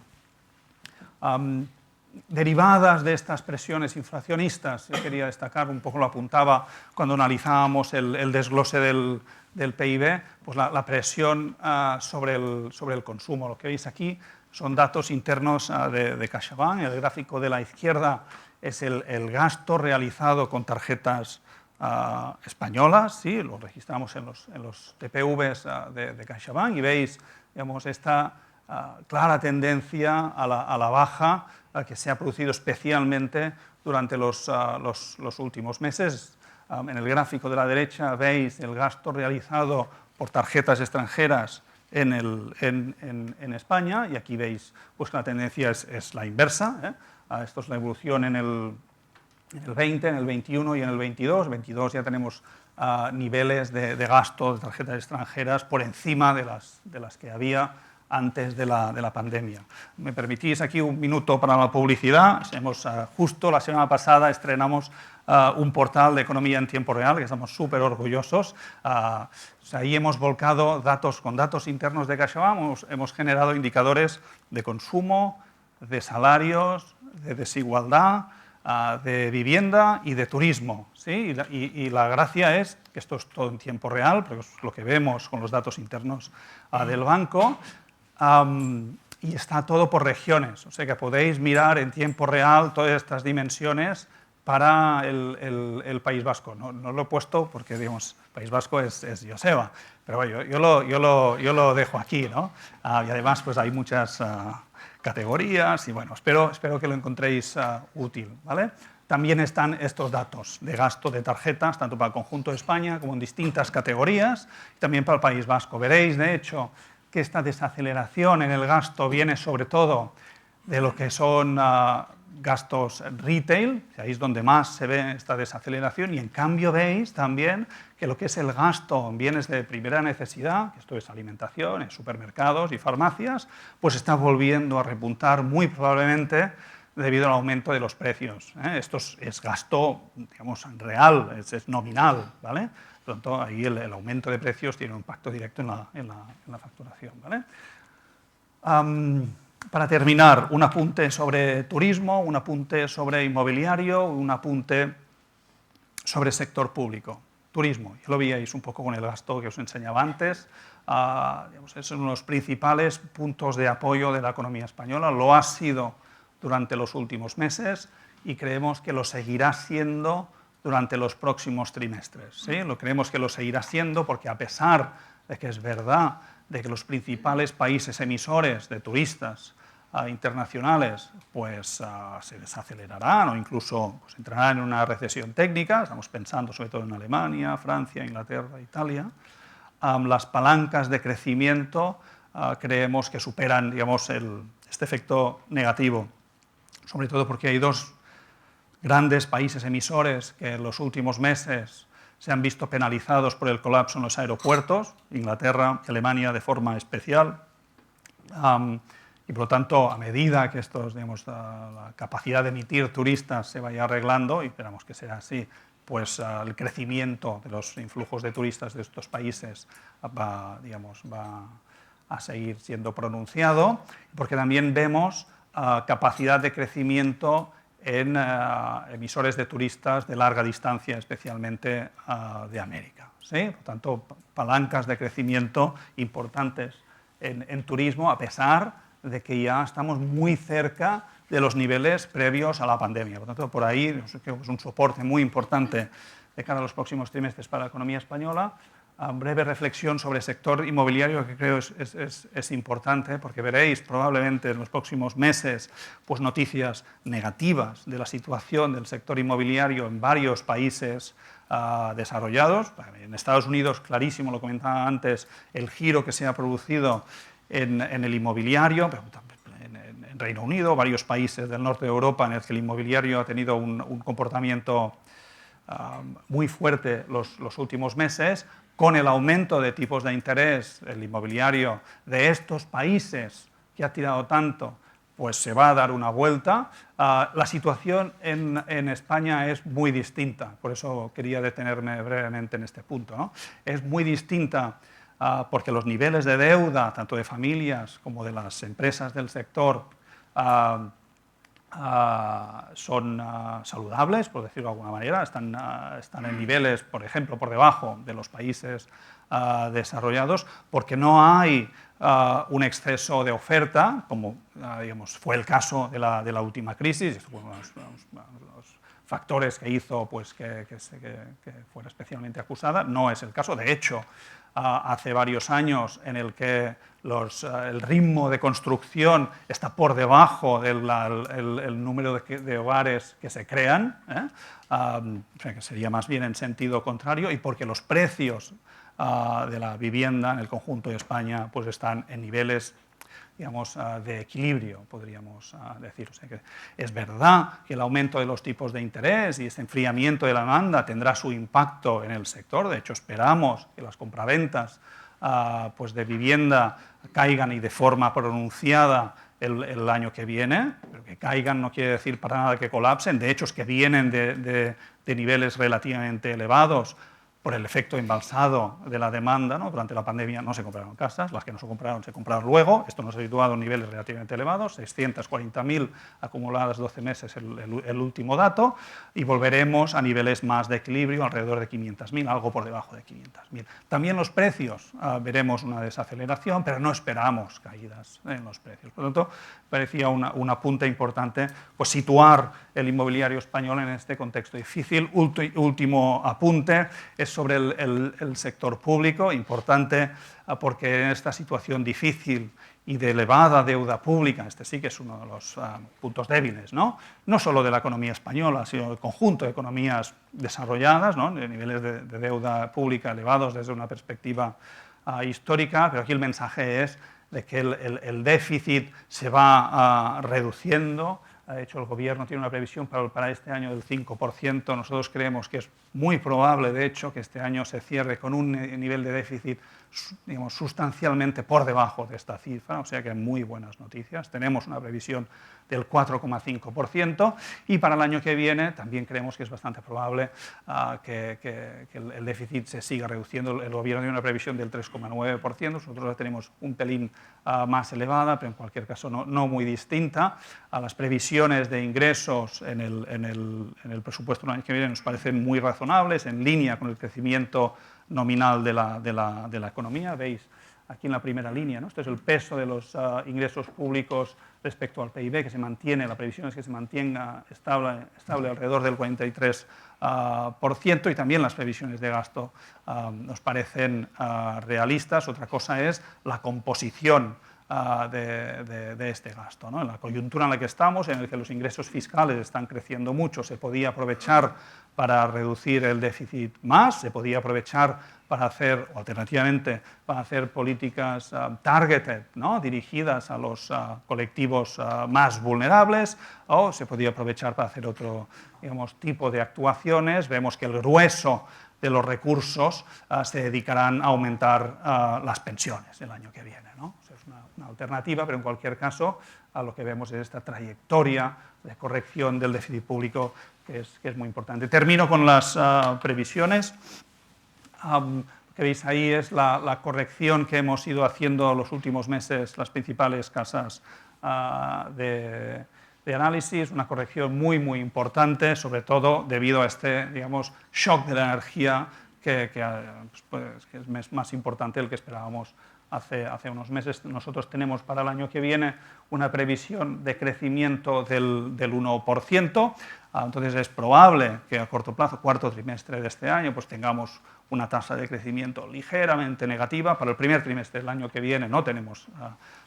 Derivadas de estas presiones inflacionistas, yo quería destacar, un poco lo apuntaba cuando analizábamos el desglose del PIB, pues la presión sobre el consumo. Lo que veis aquí son datos internos de CaixaBank. El gráfico de la izquierda es el gasto realizado con tarjetas españolas, ¿sí? Lo registramos en los TPVs de CaixaBank y veis, digamos, esta clara tendencia a la baja que se ha producido especialmente durante los últimos meses. En el gráfico de la derecha veis el gasto realizado por tarjetas extranjeras en España y aquí veis pues, que la tendencia es la inversa. Esto es la evolución en el 20, en el 21 y en el 22. En el 22 ya tenemos niveles de gasto de tarjetas extranjeras por encima de las que había antes de la pandemia. ¿Me permitís aquí un minuto para la publicidad? Justo la semana pasada estrenamos un portal de economía en tiempo real, que estamos súper orgullosos. Ahí hemos volcado con datos internos de CaixaBank, hemos generado indicadores de consumo, de salarios, de desigualdad, de vivienda y de turismo. ¿Sí? Y la gracia es que esto es todo en tiempo real, porque es lo que vemos con los datos internos del banco. Y está todo por regiones, o sea que podéis mirar en tiempo real todas estas dimensiones para el País Vasco. No lo he puesto porque, digamos, País Vasco es Joseba, pero bueno, yo lo dejo aquí, ¿no? Y además pues hay muchas categorías y bueno, espero que lo encontréis útil, ¿vale? También están estos datos de gasto de tarjetas, tanto para el conjunto de España como en distintas categorías, y también para el País Vasco. Veréis, de hecho, que esta desaceleración en el gasto viene sobre todo de lo que son gastos retail, ahí es donde más se ve esta desaceleración, y en cambio veis también que lo que es el gasto en bienes de primera necesidad, que esto es alimentación, en supermercados y farmacias, pues está volviendo a repuntar muy probablemente debido al aumento de los precios. Esto es gasto, digamos, real, es nominal, ¿vale? Por lo tanto, ahí el aumento de precios tiene un impacto directo en la facturación, ¿vale? Para terminar, un apunte sobre turismo, un apunte sobre inmobiliario, un apunte sobre sector público. Turismo, ya lo veíais un poco con el gasto que os enseñaba antes, es uno de los principales puntos de apoyo de la economía española, lo ha sido durante los últimos meses y creemos que lo seguirá siendo durante los próximos trimestres. ¿Sí? Lo creemos que lo seguirá siendo porque a pesar de que es verdad de que los principales países emisores de turistas internacionales pues, se desacelerarán o incluso pues, entrarán en una recesión técnica, estamos pensando sobre todo en Alemania, Francia, Inglaterra, Italia, las palancas de crecimiento creemos que superan digamos, este efecto negativo, sobre todo porque hay dos grandes países emisores que en los últimos meses se han visto penalizados por el colapso en los aeropuertos, Inglaterra y Alemania de forma especial, y por lo tanto, a medida que digamos, la capacidad de emitir turistas se vaya arreglando, y esperamos que sea así, pues el crecimiento de los influjos de turistas de estos países va a seguir siendo pronunciado, porque también vemos capacidad de crecimiento en emisores de turistas de larga distancia, especialmente de América. ¿Sí? Por tanto, palancas de crecimiento importantes en turismo, a pesar de que ya estamos muy cerca de los niveles previos a la pandemia. Por tanto, por ahí creo que es un soporte muy importante de cara a los próximos trimestres para la economía española. Breve reflexión sobre el sector inmobiliario, que creo es importante, porque veréis probablemente en los próximos meses pues, noticias negativas de la situación del sector inmobiliario en varios países desarrollados. En Estados Unidos, clarísimo, lo comentaba antes, el giro que se ha producido en el inmobiliario, pero en Reino Unido, varios países del norte de Europa en el que el inmobiliario ha tenido un comportamiento muy fuerte los últimos meses. Con el aumento de tipos de interés, el inmobiliario de estos países que ha tirado tanto, pues se va a dar una vuelta. La situación en España es muy distinta, por eso quería detenerme brevemente en este punto, ¿no? Es muy distinta porque los niveles de deuda, tanto de familias como de las empresas del sector, son saludables, por decirlo de alguna manera, están en niveles, por ejemplo, por debajo de los países desarrollados, porque no hay un exceso de oferta, como digamos, fue el caso de la última crisis. Los factores que hizo pues, que fuera especialmente acusada. No es el caso, de hecho, hace varios años en el que el ritmo de construcción está por debajo del número de hogares que se crean, que sería más bien en sentido contrario, y porque los precios de la vivienda en el conjunto de España pues están en niveles digamos, de equilibrio, podríamos decir. O sea que es verdad que el aumento de los tipos de interés y ese enfriamiento de la demanda tendrá su impacto en el sector. De hecho, esperamos que las compraventas pues de vivienda caigan y de forma pronunciada el año que viene. Pero que caigan no quiere decir para nada que colapsen. De hecho, es que vienen de niveles relativamente elevados por el efecto embalsado de la demanda, ¿no? Durante la pandemia no se compraron casas, las que no se compraron luego. Esto nos ha situado en niveles relativamente elevados, 640.000 acumuladas 12 meses el último dato, y volveremos a niveles más de equilibrio, alrededor de 500.000, algo por debajo de 500.000. También los precios, veremos una desaceleración, pero no esperamos caídas en los precios. Por lo tanto, parecía un apunte importante pues, situar el inmobiliario español en este contexto difícil. Último apunte es sobre el sector público, importante porque en esta situación difícil y de elevada deuda pública, este sí que es uno de los puntos débiles, ¿no? No solo de la economía española, sino del conjunto de economías desarrolladas, ¿no? De niveles de deuda pública elevados desde una perspectiva histórica, pero aquí el mensaje es de que el déficit se va reduciendo De hecho, el Gobierno tiene una previsión para este año del 5%. Nosotros creemos que es muy probable, de hecho, que este año se cierre con un nivel de déficit, digamos, sustancialmente por debajo de esta cifra, o sea que muy buenas noticias. Tenemos una previsión del 4,5% y para el año que viene también creemos que es bastante probable que el déficit se siga reduciendo. El Gobierno tiene una previsión del 3,9%, nosotros la tenemos un pelín más elevada, pero en cualquier caso no muy distinta. A las previsiones de ingresos en el presupuesto del año que viene nos parecen muy razonables, en línea con el crecimiento nominal de la economía. Veis aquí en la primera línea, ¿no? Este es el peso de los ingresos públicos respecto al PIB, que se mantiene, la previsión es que se mantenga estable alrededor del 43%, y también las previsiones de gasto nos parecen realistas. Otra cosa es la composición de este gasto, ¿no? En la coyuntura en la que estamos, en la que los ingresos fiscales están creciendo mucho, se podía aprovechar para reducir el déficit más, se podía aprovechar para hacer, o alternativamente, para hacer políticas targeted, ¿no? Dirigidas a los colectivos más vulnerables, o se podía aprovechar para hacer otro, digamos, tipo de actuaciones. Vemos que el grueso de los recursos se dedicarán a aumentar las pensiones el año que viene, ¿no? O sea, es una alternativa, pero en cualquier caso a lo que vemos es esta trayectoria de corrección del déficit público que es muy importante. Termino con las previsiones. Lo que veis ahí es la corrección que hemos ido haciendo los últimos meses las principales casas de análisis, una corrección muy importante, sobre todo debido a este, digamos, shock de la energía que es más importante del que esperábamos hace unos meses. Nosotros tenemos para el año que viene una previsión de crecimiento del 1%, entonces es probable que a corto plazo, cuarto trimestre de este año, pues tengamos una tasa de crecimiento ligeramente negativa. Para el primer trimestre del año que viene no tenemos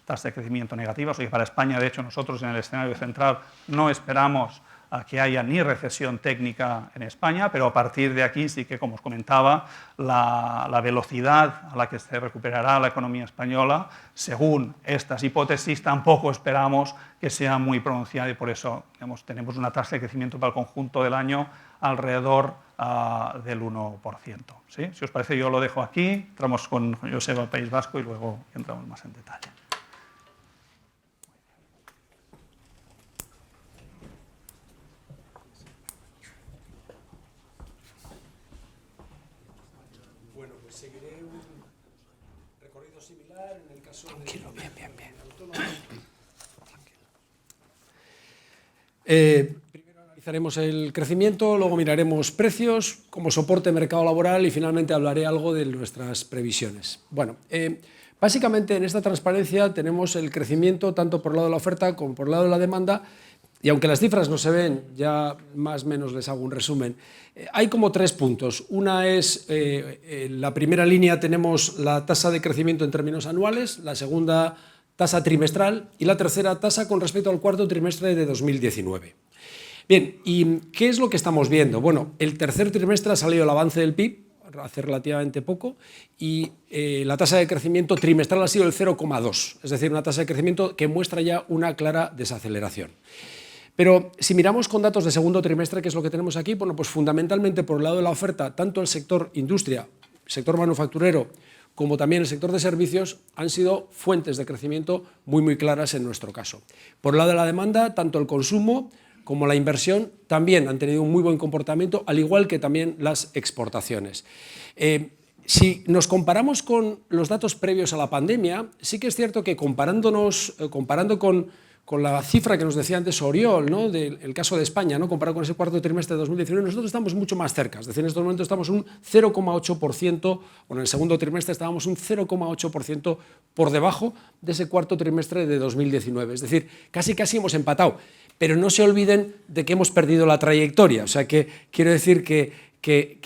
tasa de crecimiento negativa, o sea que para España, de hecho, nosotros en el escenario central no esperamos que haya ni recesión técnica en España, pero a partir de aquí sí que, como os comentaba, la velocidad a la que se recuperará la economía española, según estas hipótesis, tampoco esperamos que sea muy pronunciada, y por eso, digamos, tenemos una tasa de crecimiento para el conjunto del año alrededor del 1%. ¿Sí? Si os parece, yo lo dejo aquí, entramos con Joseba al País Vasco y luego entramos más en detalle. Bueno, pues seguiré un recorrido similar en el caso de... Primero analizaremos el crecimiento, luego miraremos precios, como soporte mercado laboral y finalmente hablaré algo de nuestras previsiones. Bueno, básicamente en esta transparencia tenemos el crecimiento tanto por el lado de la oferta como por el lado de la demanda, y aunque las cifras no se ven, ya más o menos les hago un resumen. Hay como 3 puntos. Una es, en la primera línea tenemos la tasa de crecimiento en términos anuales, la segunda tasa trimestral y la tercera tasa con respecto al cuarto trimestre de 2019. Bien, ¿y qué es lo que estamos viendo? Bueno, el tercer trimestre ha salido el avance del PIB, hace relativamente poco, y la tasa de crecimiento trimestral ha sido el 0,2, es decir, una tasa de crecimiento que muestra ya una clara desaceleración. Pero si miramos con datos de segundo trimestre, ¿qué es lo que tenemos aquí? Bueno, pues fundamentalmente por el lado de la oferta, tanto el sector industria, sector manufacturero, como también el sector de servicios, han sido fuentes de crecimiento muy claras en nuestro caso. Por el lado de la demanda, tanto el consumo como la inversión también han tenido un muy buen comportamiento, al igual que también las exportaciones. Si nos comparamos con los datos previos a la pandemia, sí que es cierto que comparando con la cifra que nos decía antes Oriol, ¿no? Del caso de España, ¿no? Comparado con ese cuarto trimestre de 2019, nosotros estamos mucho más cerca. Es decir, en estos momentos estamos un 0,8%, o en el segundo trimestre estábamos un 0,8% por debajo de ese cuarto trimestre de 2019. Es decir, casi hemos empatado. Pero no se olviden de que hemos perdido la trayectoria. O sea, que quiero decir que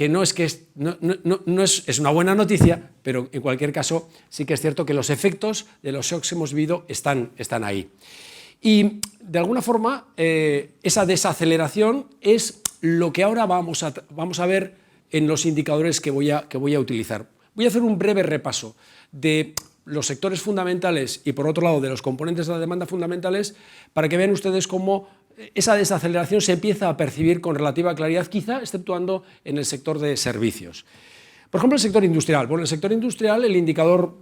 no es una buena noticia, pero en cualquier caso sí que es cierto que los efectos de los shocks que hemos vivido están ahí. Y de alguna forma esa desaceleración es lo que ahora vamos a ver en los indicadores que voy a utilizar. Voy a hacer un breve repaso de los sectores fundamentales y por otro lado de los componentes de la demanda fundamentales para que vean ustedes cómo esa desaceleración se empieza a percibir con relativa claridad, quizá exceptuando en el sector de servicios. Por ejemplo, el sector industrial. Bueno, el sector industrial, el indicador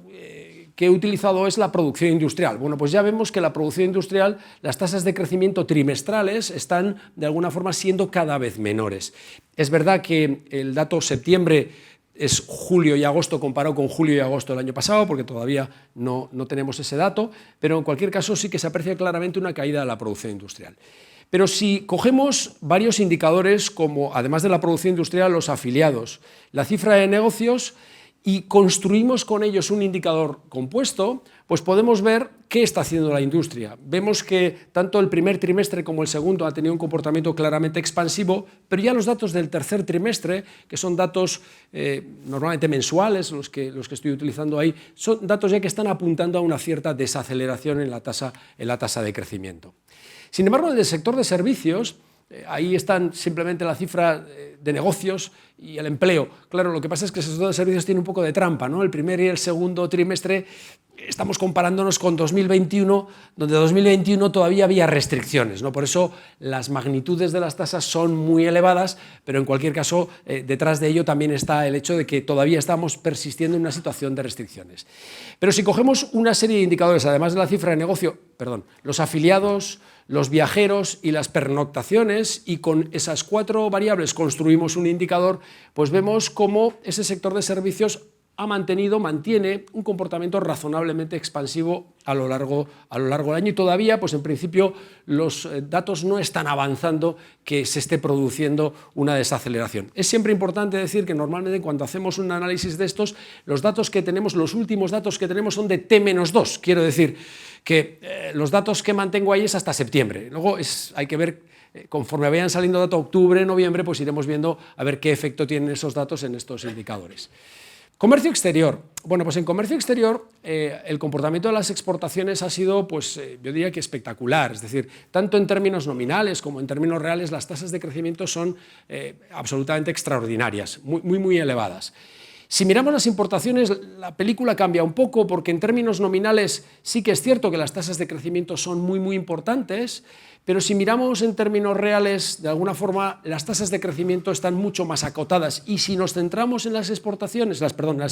que he utilizado es la producción industrial. Bueno, pues ya vemos que la producción industrial, las tasas de crecimiento trimestrales están de alguna forma siendo cada vez menores. Es verdad que el dato septiembre es julio y agosto comparado con julio y agosto del año pasado, porque todavía no tenemos ese dato, pero en cualquier caso sí que se aprecia claramente una caída de la producción industrial. Pero si cogemos varios indicadores, como además de la producción industrial, los afiliados, la cifra de negocios, y construimos con ellos un indicador compuesto, pues podemos ver qué está haciendo la industria. Vemos que tanto el primer trimestre como el segundo ha tenido un comportamiento claramente expansivo, pero ya los datos del tercer trimestre, que son datos normalmente mensuales, los que estoy utilizando ahí, son datos ya que están apuntando a una cierta desaceleración en la tasa de crecimiento. Sin embargo, en el sector de servicios, ahí están simplemente la cifra de negocios y el empleo. Claro, lo que pasa es que el sector de servicios tiene un poco de trampa, ¿no? El primer y el segundo trimestre estamos comparándonos con 2021, donde 2021 todavía había restricciones, ¿no? Por eso las magnitudes de las tasas son muy elevadas, pero en cualquier caso, detrás de ello también está el hecho de que todavía estamos persistiendo en una situación de restricciones. Pero si cogemos una serie de indicadores, además de la cifra de negocio, los afiliados, los viajeros y las pernoctaciones, y con esas 4 variables construimos un indicador, pues vemos cómo ese sector de servicios mantiene un comportamiento razonablemente expansivo a lo largo del año, y todavía, pues en principio, los datos no están avanzando que se esté produciendo una desaceleración. Es siempre importante decir que normalmente cuando hacemos un análisis de estos, los datos que tenemos, los últimos datos que tenemos son de T-2, quiero decir que los datos que mantengo ahí es hasta septiembre. Luego hay que ver, conforme vayan saliendo datos octubre, noviembre, pues iremos viendo a ver qué efecto tienen esos datos en estos indicadores. Comercio exterior. Bueno, pues en comercio exterior el comportamiento de las exportaciones ha sido, pues yo diría que espectacular. Es decir, tanto en términos nominales como en términos reales, las tasas de crecimiento son absolutamente extraordinarias, muy elevadas. Si miramos las importaciones, la película cambia un poco, porque en términos nominales sí que es cierto que las tasas de crecimiento son muy importantes, pero si miramos en términos reales, de alguna forma las tasas de crecimiento están mucho más acotadas, y si nos centramos en las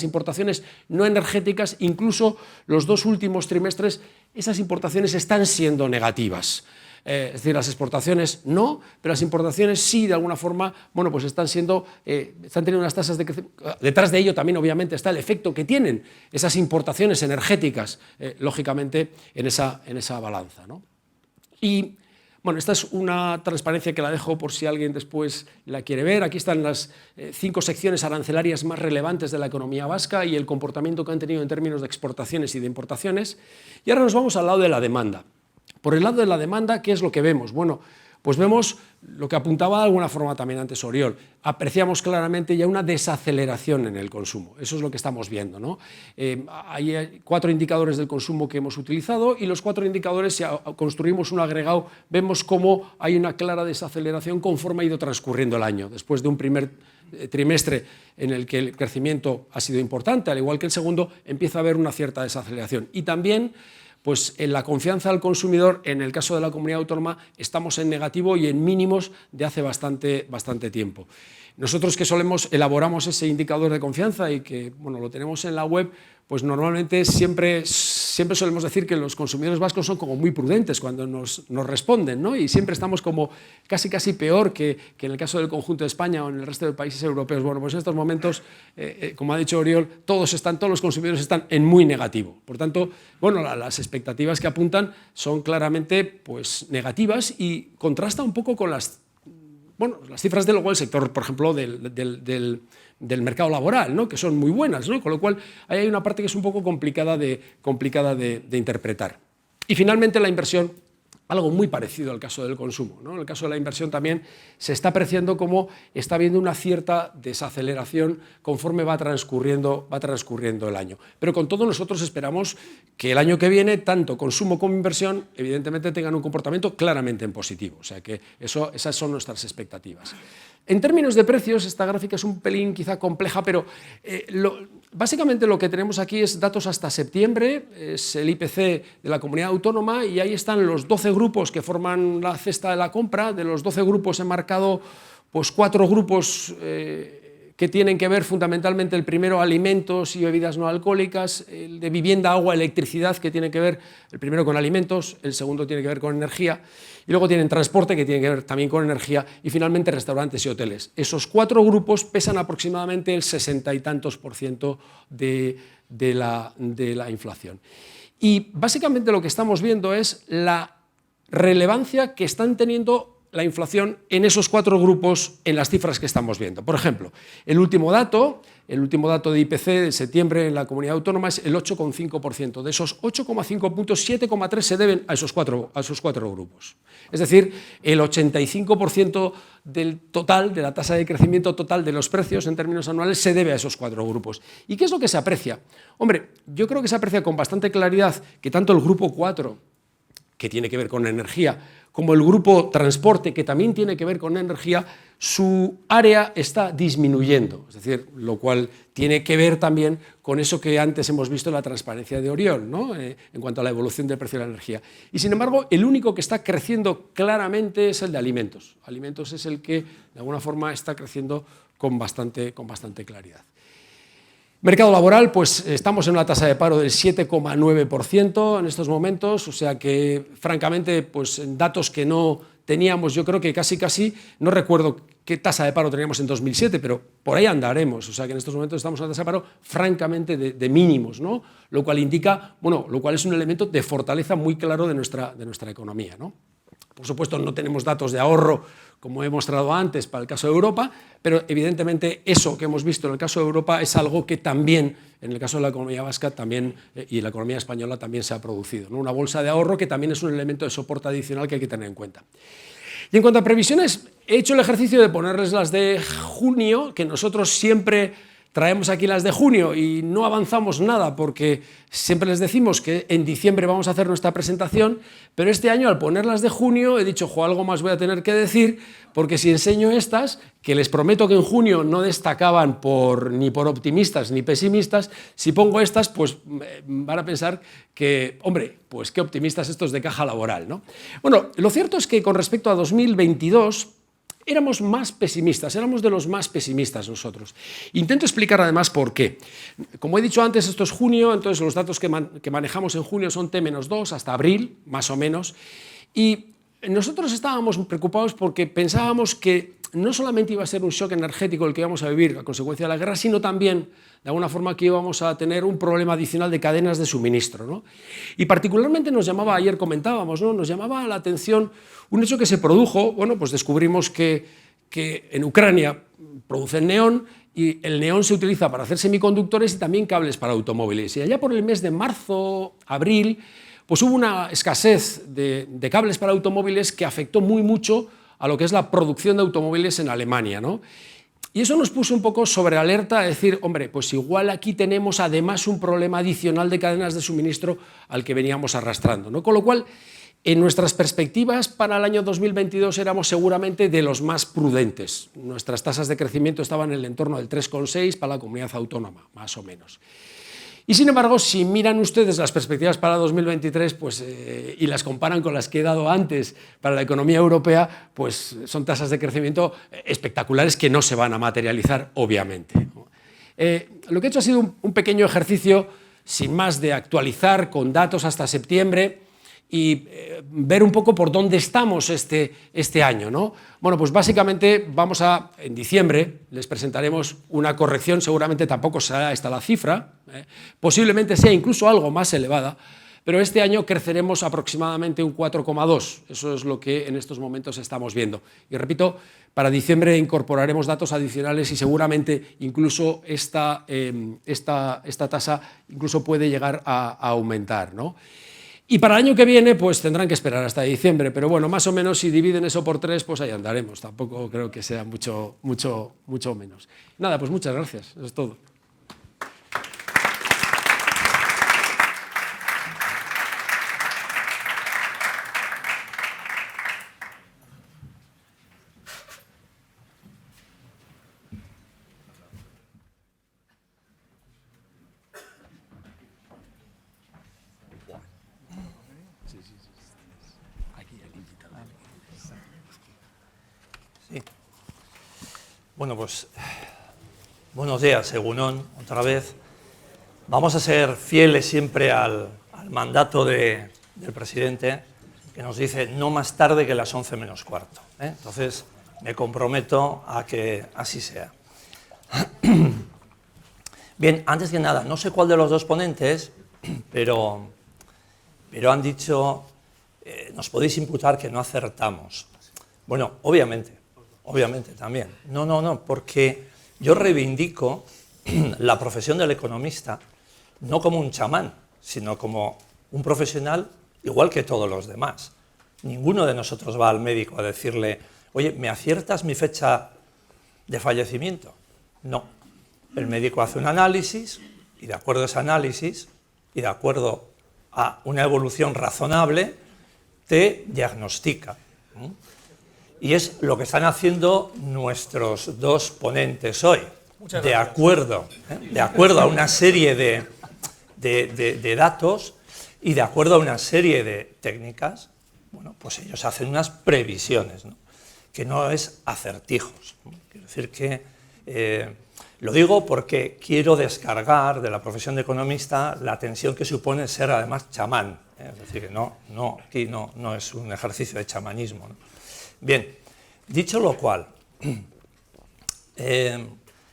importaciones no energéticas, incluso los 2 últimos trimestres, esas importaciones están siendo negativas. Es decir, las exportaciones no, pero las importaciones sí, de alguna forma, bueno, pues están teniendo unas tasas de crecimiento. Detrás de ello también, obviamente, está el efecto que tienen esas importaciones energéticas, lógicamente, en esa balanza, ¿no? Y bueno, esta es una transparencia que la dejo por si alguien después la quiere ver. Aquí están las 5 secciones arancelarias más relevantes de la economía vasca y el comportamiento que han tenido en términos de exportaciones y de importaciones. Y ahora nos vamos al lado de la demanda. Por el lado de la demanda, ¿qué es lo que vemos? Bueno, pues vemos lo que apuntaba de alguna forma también antes Oriol. Apreciamos claramente ya una desaceleración en el consumo. Eso es lo que estamos viendo, ¿no? Hay 4 indicadores del consumo que hemos utilizado, y los 4 indicadores, si construimos un agregado, vemos cómo hay una clara desaceleración conforme ha ido transcurriendo el año. Después de un primer trimestre en el que el crecimiento ha sido importante, al igual que el segundo, empieza a haber una cierta desaceleración. Y también, pues en la confianza al consumidor, en el caso de la comunidad autónoma, estamos en negativo y en mínimos de hace bastante tiempo. Nosotros, que elaboramos ese indicador de confianza y que, bueno, lo tenemos en la web, pues normalmente siempre solemos decir que los consumidores vascos son como muy prudentes cuando nos responden, ¿no? Y siempre estamos como casi peor que en el caso del conjunto de España o en el resto de países europeos. Bueno, pues en estos momentos, como ha dicho Oriol, todos los consumidores están en muy negativo. Por tanto, bueno, las expectativas que apuntan son claramente, pues, negativas, y contrasta un poco con las cifras de luego del sector, por ejemplo, del mercado laboral, ¿no? Que son muy buenas, ¿no? Con lo cual ahí hay una parte que es un poco complicada de interpretar. Y finalmente la inversión, algo muy parecido al caso del consumo, ¿no? En el caso de la inversión también se está apreciando cómo está habiendo una cierta desaceleración conforme va transcurriendo el año. Pero con todo, nosotros esperamos que el año que viene, tanto consumo como inversión, evidentemente tengan un comportamiento claramente en positivo. O sea que esas son nuestras expectativas. En términos de precios, esta gráfica es un pelín quizá compleja, pero básicamente lo que tenemos aquí es datos hasta septiembre, es el IPC de la comunidad autónoma, y ahí están los 12 grupos que forman la cesta de la compra. De los 12 grupos he marcado pues 4 grupos que tienen que ver fundamentalmente, el primero, alimentos y bebidas no alcohólicas, el de vivienda, agua, electricidad, que tiene que ver el primero con alimentos, el segundo tiene que ver con energía, y luego tienen transporte, que tiene que ver también con energía, y finalmente restaurantes y hoteles. Esos 4 grupos pesan aproximadamente el 60 y tantos % de la inflación. Y básicamente lo que estamos viendo es la relevancia que están teniendo la inflación en esos 4 grupos en las cifras que estamos viendo. Por ejemplo, el último dato de IPC de septiembre en la comunidad autónoma es el 8,5%. De esos 8,5 puntos, 7,3 se deben a esos cuatro grupos. Es decir, el 85% del total, de la tasa de crecimiento total de los precios en términos anuales, se debe a esos 4 grupos. ¿Y qué es lo que se aprecia? Hombre, yo creo que se aprecia con bastante claridad que tanto el grupo 4, que tiene que ver con energía, como el grupo transporte, que también tiene que ver con energía, su área está disminuyendo, es decir, lo cual tiene que ver también con eso que antes hemos visto en la transparencia de Oriol, ¿no? En cuanto a la evolución del precio de la energía. Y sin embargo, el único que está creciendo claramente es el de alimentos. Alimentos es el que, de alguna forma, está creciendo con bastante claridad. Mercado laboral, pues estamos en una tasa de paro del 7,9% en estos momentos, o sea que, francamente, pues en datos que no teníamos, yo creo que casi, no recuerdo qué tasa de paro teníamos en 2007, pero por ahí andaremos, o sea que en estos momentos estamos en una tasa de paro francamente de mínimos, ¿no? Lo cual indica, bueno, lo cual es un elemento de fortaleza muy claro de nuestra economía, ¿no? Por supuesto, no tenemos datos de ahorro, como he mostrado antes, para el caso de Europa, pero evidentemente eso que hemos visto en el caso de Europa es algo que también, en el caso de la economía vasca también, y la economía española también se ha producido, ¿no? Una bolsa de ahorro que también es un elemento de soporte adicional que hay que tener en cuenta. Y en cuanto a previsiones, he hecho el ejercicio de ponerles las de junio, que nosotros siempre traemos aquí las de junio y no avanzamos nada porque siempre les decimos que en diciembre vamos a hacer nuestra presentación, pero este año al ponerlas de junio he dicho, algo más voy a tener que decir, porque si enseño estas, que les prometo que en junio no destacaban ni por optimistas ni pesimistas, si pongo estas, pues van a pensar que, hombre, pues qué optimistas estos de caja laboral, ¿no? Bueno, lo cierto es que con respecto a 2022, éramos más pesimistas, éramos de los más pesimistas nosotros. Intento explicar además por qué. Como he dicho antes, esto es junio, entonces los datos que manejamos en junio son T-2 hasta abril, más o menos, y nosotros estábamos preocupados porque pensábamos que no solamente iba a ser un shock energético el que íbamos a vivir a consecuencia de la guerra, sino también, de alguna forma, que íbamos a tener un problema adicional de cadenas de suministro, ¿no? Y particularmente nos llamaba, ayer comentábamos, ¿no? Nos llamaba la atención un hecho que se produjo. Bueno, pues descubrimos que en Ucrania producen neón, y el neón se utiliza para hacer semiconductores y también cables para automóviles. Y allá por el mes de marzo, abril, pues hubo una escasez de cables para automóviles que afectó mucho a lo que es la producción de automóviles en Alemania, ¿no? Y eso nos puso un poco sobre alerta a decir, hombre, pues igual aquí tenemos además un problema adicional de cadenas de suministro al que veníamos arrastrando, ¿no? Con lo cual, en nuestras perspectivas para el año 2022 éramos seguramente de los más prudentes. Nuestras tasas de crecimiento estaban en el entorno del 3,6 para la comunidad autónoma, más o menos. Y sin embargo, si miran ustedes las perspectivas para 2023 y las comparan con las que he dado antes para la economía europea, pues son tasas de crecimiento espectaculares que no se van a materializar, obviamente. Lo que he hecho ha sido un pequeño ejercicio, sin más, de actualizar con datos hasta septiembre y ver un poco por dónde estamos este año, ¿no? Bueno, pues básicamente en diciembre les presentaremos una corrección, seguramente tampoco será esta la cifra, posiblemente sea incluso algo más elevada, pero este año creceremos aproximadamente un 4,2, eso es lo que en estos momentos estamos viendo. Y repito, para diciembre incorporaremos datos adicionales y seguramente incluso esta tasa incluso puede llegar a aumentar, ¿no? Y para el año que viene, pues tendrán que esperar hasta diciembre, pero bueno, más o menos si dividen eso por 3, pues ahí andaremos, tampoco creo que sea mucho menos. Nada, pues muchas gracias, eso es todo. Sí. Bueno, pues buenos días, Egunon, otra vez. Vamos a ser fieles siempre al mandato del presidente, que nos dice no más tarde que las 11 menos cuarto. Entonces, me comprometo a que así sea. Bien, antes que nada, no sé cuál de los dos ponentes, pero han dicho, nos podéis imputar que no acertamos. Bueno, obviamente también. No, porque yo reivindico la profesión del economista no como un chamán, sino como un profesional igual que todos los demás. Ninguno de nosotros va al médico a decirle, oye, ¿me aciertas mi fecha de fallecimiento? No. El médico hace un análisis y de acuerdo a ese análisis y de acuerdo a una evolución razonable te diagnostica. Y es lo que están haciendo nuestros dos ponentes hoy. De acuerdo a una serie de datos y de acuerdo a una serie de técnicas, bueno, pues ellos hacen unas previsiones, ¿no? Que no es acertijos, ¿no? Quiero decir que, lo digo porque quiero descargar de la profesión de economista la tensión que supone ser además chamán, ¿eh? Es decir, que aquí no es un ejercicio de chamanismo, ¿no? Bien, dicho lo cual,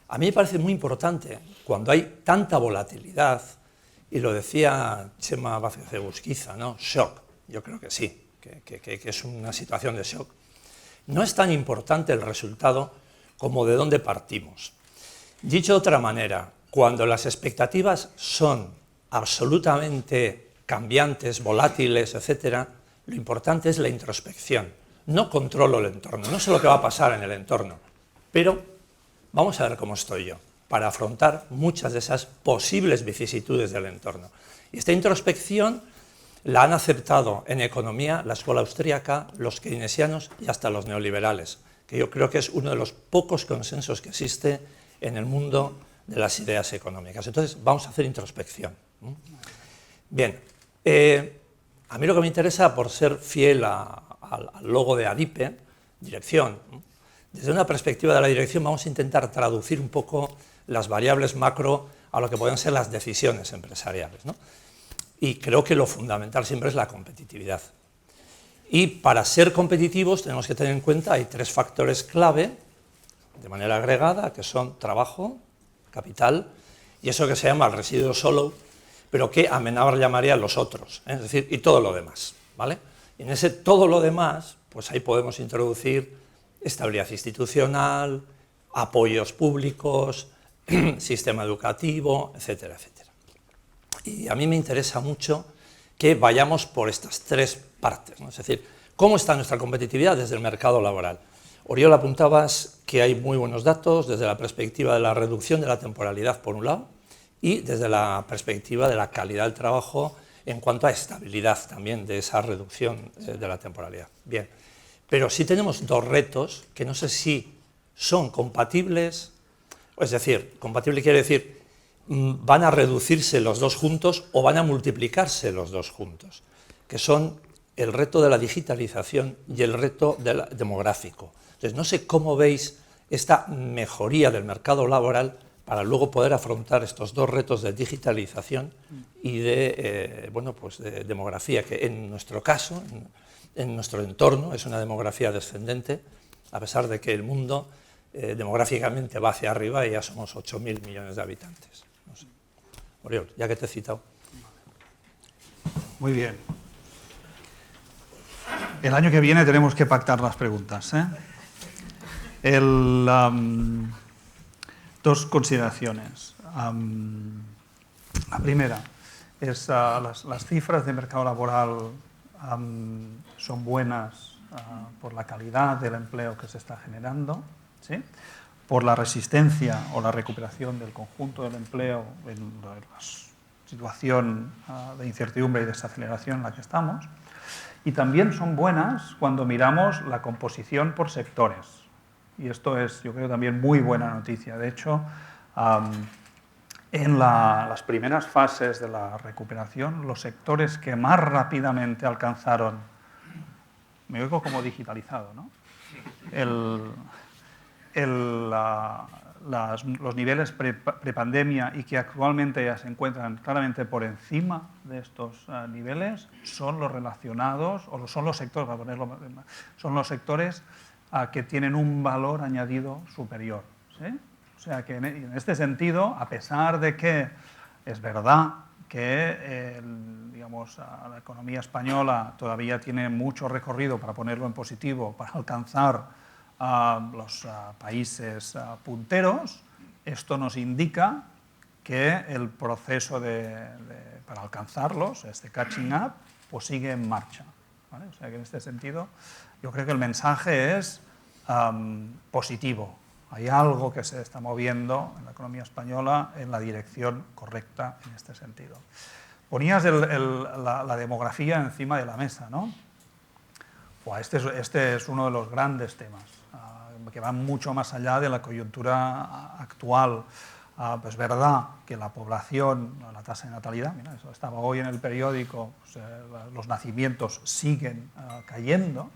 a mí me parece muy importante, cuando hay tanta volatilidad, y lo decía Chema Vázquez de Busquiza, ¿no? Shock, yo creo que sí, que es una situación de shock. No es tan importante el resultado como de dónde partimos. Dicho de otra manera, cuando las expectativas son absolutamente cambiantes, volátiles, etc., lo importante es la introspección. No controlo el entorno, no sé lo que va a pasar en el entorno, pero vamos a ver cómo estoy yo para afrontar muchas de esas posibles vicisitudes del entorno. Y esta introspección la han aceptado en economía la escuela austríaca, los keynesianos y hasta los neoliberales, que yo creo que es uno de los pocos consensos que existe en el mundo de las ideas económicas. Entonces, vamos a hacer introspección. Bien, a mí lo que me interesa, por ser fiel al logo de ADIPE, dirección, desde una perspectiva de la dirección vamos a intentar traducir un poco las variables macro a lo que pueden ser las decisiones empresariales, ¿no? Y creo que lo fundamental siempre es la competitividad. Y para ser competitivos tenemos que tener en cuenta, hay tres factores clave, de manera agregada, que son trabajo, capital, y eso que se llama el residuo solo, pero que Amenábar llamaría los otros, ¿eh? Es decir, y todo lo demás, ¿vale? Y en ese todo lo demás, pues ahí podemos introducir estabilidad institucional, apoyos públicos, sistema educativo, etcétera, etcétera. Y a mí me interesa mucho que vayamos por estas tres partes, ¿no? Es decir, ¿cómo está nuestra competitividad desde el mercado laboral? Oriol, apuntabas que hay muy buenos datos desde la perspectiva de la reducción de la temporalidad, por un lado, y desde la perspectiva de la calidad del trabajo en cuanto a estabilidad también de esa reducción de la temporalidad. Bien, pero sí tenemos dos retos que no sé si son compatibles, es decir, compatible quiere decir, van a reducirse los dos juntos o van a multiplicarse los dos juntos, que son el reto de la digitalización y el reto demográfico. Entonces, no sé cómo veis esta mejoría del mercado laboral para luego poder afrontar estos dos retos de digitalización y de demografía, que en nuestro caso, en nuestro entorno, es una demografía descendente, a pesar de que el mundo demográficamente va hacia arriba y ya somos 8.000 millones de habitantes. No sé. Oriol, ya que te he citado. Muy bien. El año que viene tenemos que pactar las preguntas, ¿eh? Dos consideraciones. La primera es las cifras de mercado laboral son buenas por la calidad del empleo que se está generando, ¿sí? Por la resistencia o la recuperación del conjunto del empleo en la situación de incertidumbre y desaceleración en la que estamos. Y también son buenas cuando miramos la composición por sectores. Y esto es, yo creo, también muy buena noticia. De hecho, En las primeras fases de la recuperación, los sectores que más rápidamente alcanzaron, me oigo como digitalizado, ¿no? Los niveles prepandemia y que actualmente ya se encuentran claramente por encima de estos niveles son los relacionados, o son los sectores, para ponerlo, son los sectores que tienen un valor añadido superior, ¿sí? O sea que en este sentido, a pesar de que es verdad que digamos, la economía española todavía tiene mucho recorrido, para ponerlo en positivo, para alcanzar los países punteros, esto nos indica que el proceso para alcanzarlos, este catching up, pues sigue en marcha, ¿vale? O sea que en este sentido yo creo que el mensaje es positivo. Hay algo que se está moviendo en la economía española en la dirección correcta en este sentido. Ponías la demografía encima de la mesa, ¿no? Este es uno de los grandes temas, que va mucho más allá de la coyuntura actual. Pues es verdad que la población, la tasa de natalidad, mira, eso estaba hoy en el periódico, pues, los nacimientos siguen cayendo,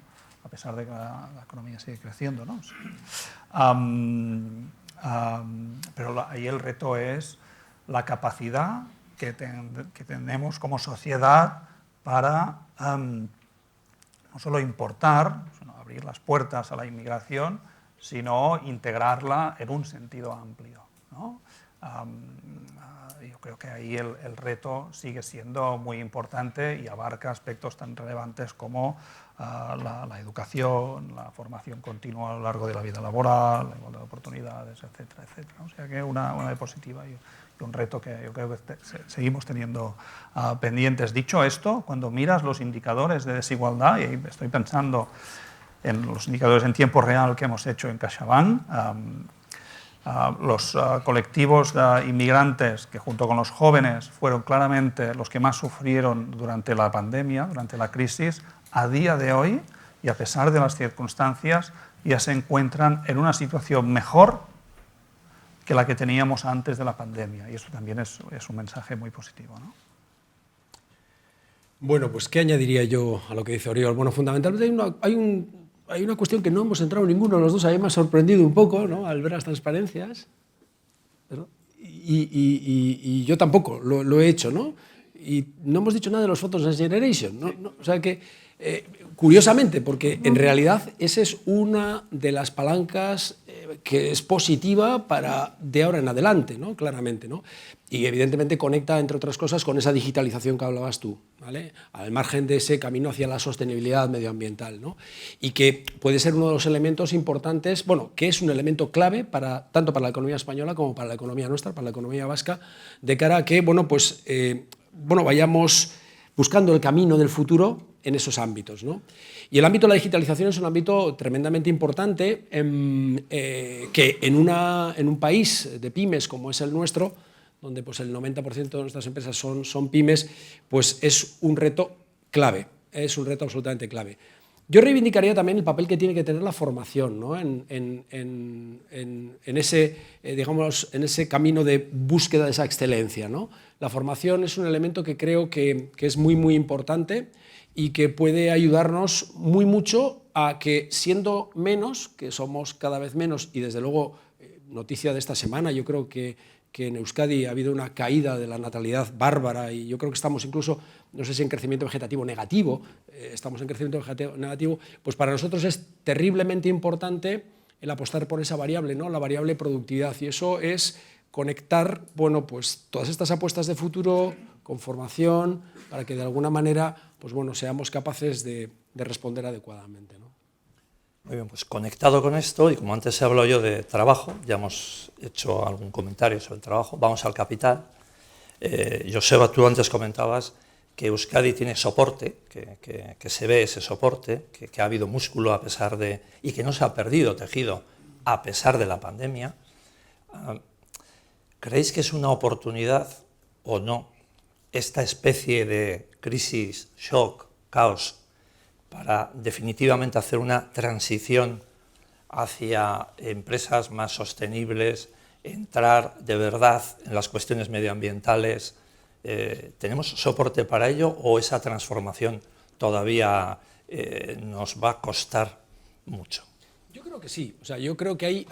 a pesar de que la economía sigue creciendo, ¿no? Pero ahí el reto es la capacidad que tenemos como sociedad para no solo importar, sino abrir las puertas a la inmigración, sino integrarla en un sentido amplio, ¿no? Yo creo que ahí el reto sigue siendo muy importante y abarca aspectos tan relevantes como la educación, la formación continua a lo largo de la vida laboral, la igualdad de oportunidades, etcétera, etcétera. O sea que una diapositiva y un reto que yo creo que seguimos teniendo pendientes. Dicho esto, cuando miras los indicadores de desigualdad, y estoy pensando en los indicadores en tiempo real que hemos hecho en CaixaBank, los colectivos de inmigrantes que junto con los jóvenes fueron claramente los que más sufrieron durante la pandemia, durante la crisis, a día de hoy, y a pesar de las circunstancias, ya se encuentran en una situación mejor que la que teníamos antes de la pandemia. Y eso también es un mensaje muy positivo, ¿no? Bueno, pues ¿qué añadiría yo a lo que dice Oriol? Bueno, fundamentalmente hay una cuestión que no hemos entrado ninguno de los dos, a mí me ha sorprendido un poco, ¿no?, al ver las transparencias, ¿verdad? Y yo tampoco lo he hecho, ¿no? Y no hemos dicho nada de los Photos Next Generation, ¿no? O sea que, curiosamente, porque en realidad esa es una de las palancas que es positiva para de ahora en adelante, ¿no?, claramente, ¿no? Y evidentemente conecta, entre otras cosas, con esa digitalización que hablabas tú, ¿vale?, al margen de ese camino hacia la sostenibilidad medioambiental, ¿no? Y que puede ser uno de los elementos importantes, bueno, que es un elemento clave tanto para la economía española como para la economía nuestra, para la economía vasca, de cara a que, bueno, pues, vayamos buscando el camino del futuro en esos ámbitos, ¿no? Y el ámbito de la digitalización es un ámbito tremendamente importante que en un país de pymes como es el nuestro, donde pues el 90% de nuestras empresas son pymes, pues es un reto clave, es un reto absolutamente clave. Yo reivindicaría también el papel que tiene que tener la formación, ¿no?, en ese, digamos, en ese camino de búsqueda de esa excelencia, ¿no? La formación es un elemento que creo que es muy, muy importante y que puede ayudarnos muy mucho a que, siendo menos, que somos cada vez menos, y desde luego, noticia de esta semana, yo creo que en Euskadi ha habido una caída de la natalidad bárbara y yo creo que estamos incluso, no sé si en crecimiento vegetativo negativo, estamos en crecimiento vegetativo negativo, pues para nosotros es terriblemente importante el apostar por esa variable, ¿no?, la variable productividad, y eso es conectar, bueno, pues todas estas apuestas de futuro con formación para que de alguna manera, pues bueno, seamos capaces de responder adecuadamente, ¿no? Muy bien, pues conectado con esto, y como antes he hablado yo de trabajo, ya hemos hecho algún comentario sobre el trabajo, vamos al capital. Joseba, tú antes comentabas que Euskadi tiene soporte, que se ve ese soporte, que ha habido músculo a pesar de, y que no se ha perdido tejido a pesar de la pandemia. ¿Creéis que es una oportunidad o no esta especie de crisis, shock, caos, para definitivamente hacer una transición hacia empresas más sostenibles entrar de verdad en las cuestiones medioambientales, ¿tenemos soporte para ello o esa transformación todavía nos va a costar mucho? Yo creo que sí. O sea, yo creo que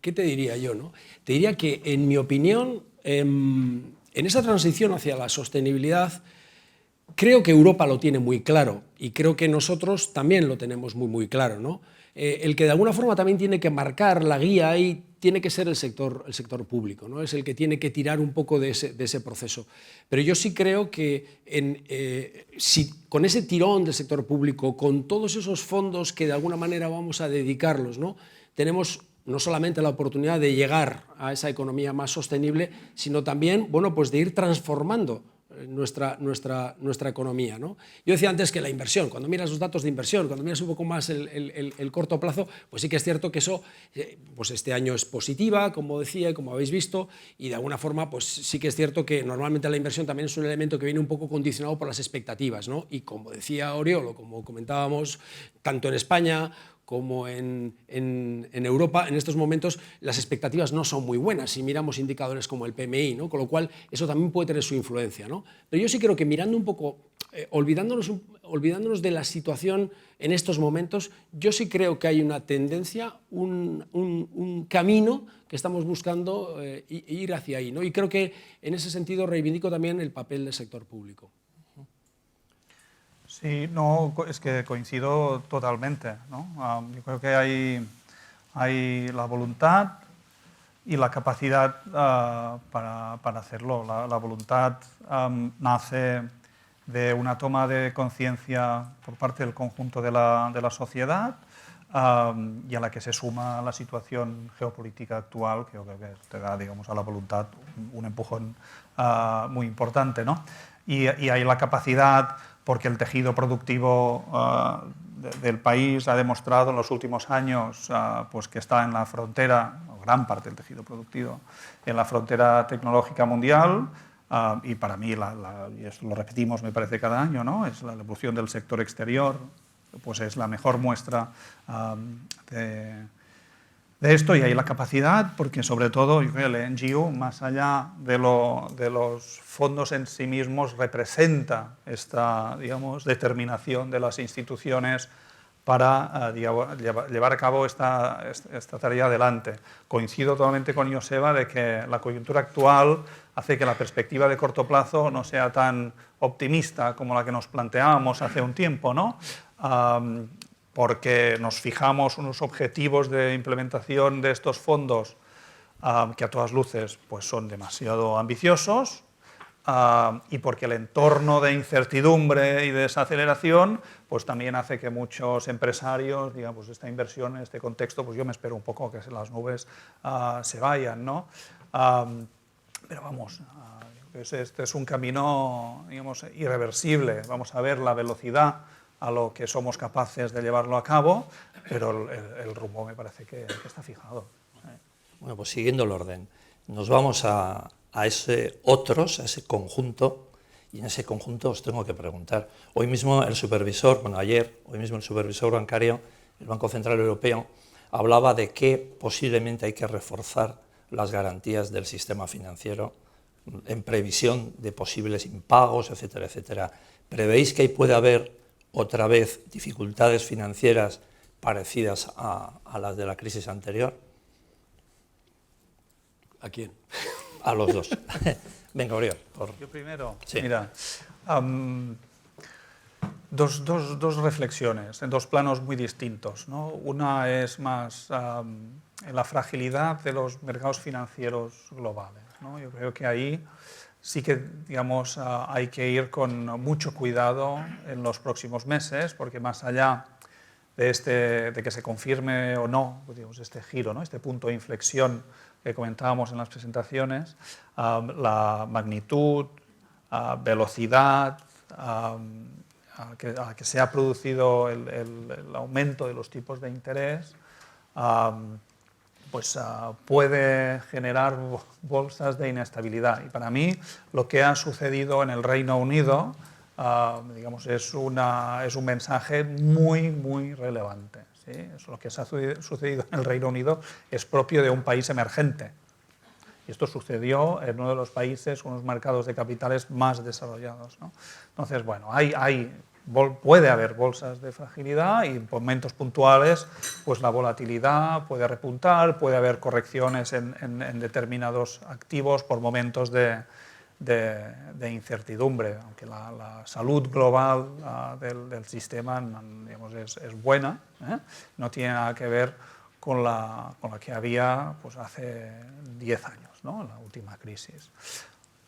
¿qué te diría yo, no? Te diría que, en mi opinión, en esa transición hacia la sostenibilidad, creo que Europa lo tiene muy claro y creo que nosotros también lo tenemos muy claro, ¿no? El que de alguna forma también tiene que marcar la guía ahí tiene que ser el sector público, ¿no? Es el que tiene que tirar un poco de ese proceso. Pero yo sí creo que si con ese tirón del sector público, con todos esos fondos que de alguna manera vamos a dedicarlos, ¿no? Tenemos no solamente la oportunidad de llegar a esa economía más sostenible, sino también, bueno, pues de ir transformando nuestra economía, ¿no? Yo decía antes que la inversión, cuando miras los datos de inversión, cuando miras un poco más el corto plazo, pues sí que es cierto que eso, pues este año es positiva, como decía y como habéis visto, y de alguna forma pues sí que es cierto que normalmente la inversión también es un elemento que viene un poco condicionado por las expectativas, ¿no? Y como decía Oriol, o como comentábamos, tanto en España como en Europa, en estos momentos las expectativas no son muy buenas si miramos indicadores como el PMI, ¿no? Con lo cual eso también puede tener su influencia, ¿no? Pero yo sí creo que mirando un poco, olvidándonos de la situación en estos momentos, yo sí creo que hay una tendencia, un camino que estamos buscando ir hacia ahí, ¿no? Y creo que en ese sentido reivindico también el papel del sector público. Sí, no, es que coincido totalmente, ¿no? Yo creo que hay la voluntad y la capacidad para hacerlo. La voluntad nace de una toma de conciencia por parte del conjunto de la sociedad y a la que se suma la situación geopolítica actual, que yo creo que te da, digamos, a la voluntad un empujón muy importante, ¿no? Y hay la capacidad, porque el tejido productivo del país ha demostrado en los últimos años pues que está en la frontera, o gran parte del tejido productivo, en la frontera tecnológica mundial, y para mí, y esto lo repetimos me parece cada año, ¿no? Es la evolución del sector exterior, pues es la mejor muestra de esto, y hay la capacidad, porque sobre todo yo creo que el NGO, más allá de los fondos en sí mismos, representa esta, digamos, determinación de las instituciones para llevar a cabo esta tarea adelante. Coincido totalmente con Joseba de que la coyuntura actual hace que la perspectiva de corto plazo no sea tan optimista como la que nos planteábamos hace un tiempo, ¿no? Porque nos fijamos unos objetivos de implementación de estos fondos que a todas luces pues son demasiado ambiciosos, y porque el entorno de incertidumbre y de desaceleración pues también hace que muchos empresarios digan, pues esta inversión en este contexto, pues yo me espero un poco que las nubes se vayan, ¿no? Pero vamos, este es un camino, digamos, irreversible. Vamos a ver la velocidad a lo que somos capaces de llevarlo a cabo, pero el rumbo me parece que está fijado. Bueno, pues siguiendo el orden, nos vamos a ese otros, a ese conjunto, y en ese conjunto os tengo que preguntar. Hoy mismo el supervisor bancario, el Banco Central Europeo, hablaba de que posiblemente hay que reforzar las garantías del sistema financiero en previsión de posibles impagos, etcétera, etcétera. ¿Prevéis que ahí puede haber otra vez dificultades financieras parecidas a las de la crisis anterior? ¿A quién? A los dos. Venga, Oriol. Yo primero. Sí. Mira, dos reflexiones en dos planos muy distintos, ¿no? Una es más en la fragilidad de los mercados financieros globales, ¿no? Yo creo que ahí sí que, digamos, hay que ir con mucho cuidado en los próximos meses, porque más allá de que se confirme o no, digamos, este giro, ¿no? Este punto de inflexión que comentábamos en las presentaciones, la magnitud, velocidad a que se ha producido el aumento de los tipos de interés, pues puede generar bolsas de inestabilidad. Y para mí lo que ha sucedido en el Reino Unido digamos, es un mensaje muy, muy relevante. ¿sí? Eso, lo que se ha sucedido en el Reino Unido es propio de un país emergente. Y esto sucedió en uno de los países con unos mercados de capitales más desarrollados, ¿no? Entonces, bueno, puede haber bolsas de fragilidad y en momentos puntuales pues la volatilidad puede repuntar, puede haber correcciones en determinados activos por momentos de incertidumbre, aunque la salud global del sistema, digamos, es buena, no tiene nada que ver con la que había pues, hace 10 años, ¿no? La última crisis.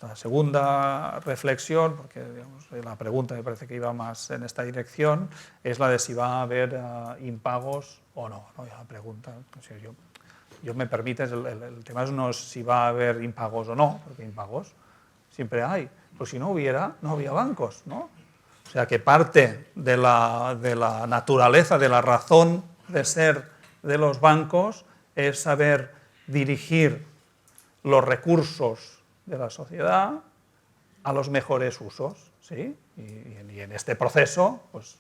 La segunda reflexión, porque digamos, la pregunta me parece que iba más en esta dirección, es la de si va a haber impagos o no, ¿no? La pregunta, o sea, yo me permites, el tema no es si va a haber impagos o no, porque impagos siempre hay, pues si no hubiera, no había bancos, ¿no? O sea que parte de la naturaleza, de la razón de ser de los bancos es saber dirigir los recursos de la sociedad a los mejores usos, ¿sí? Y en este proceso, pues,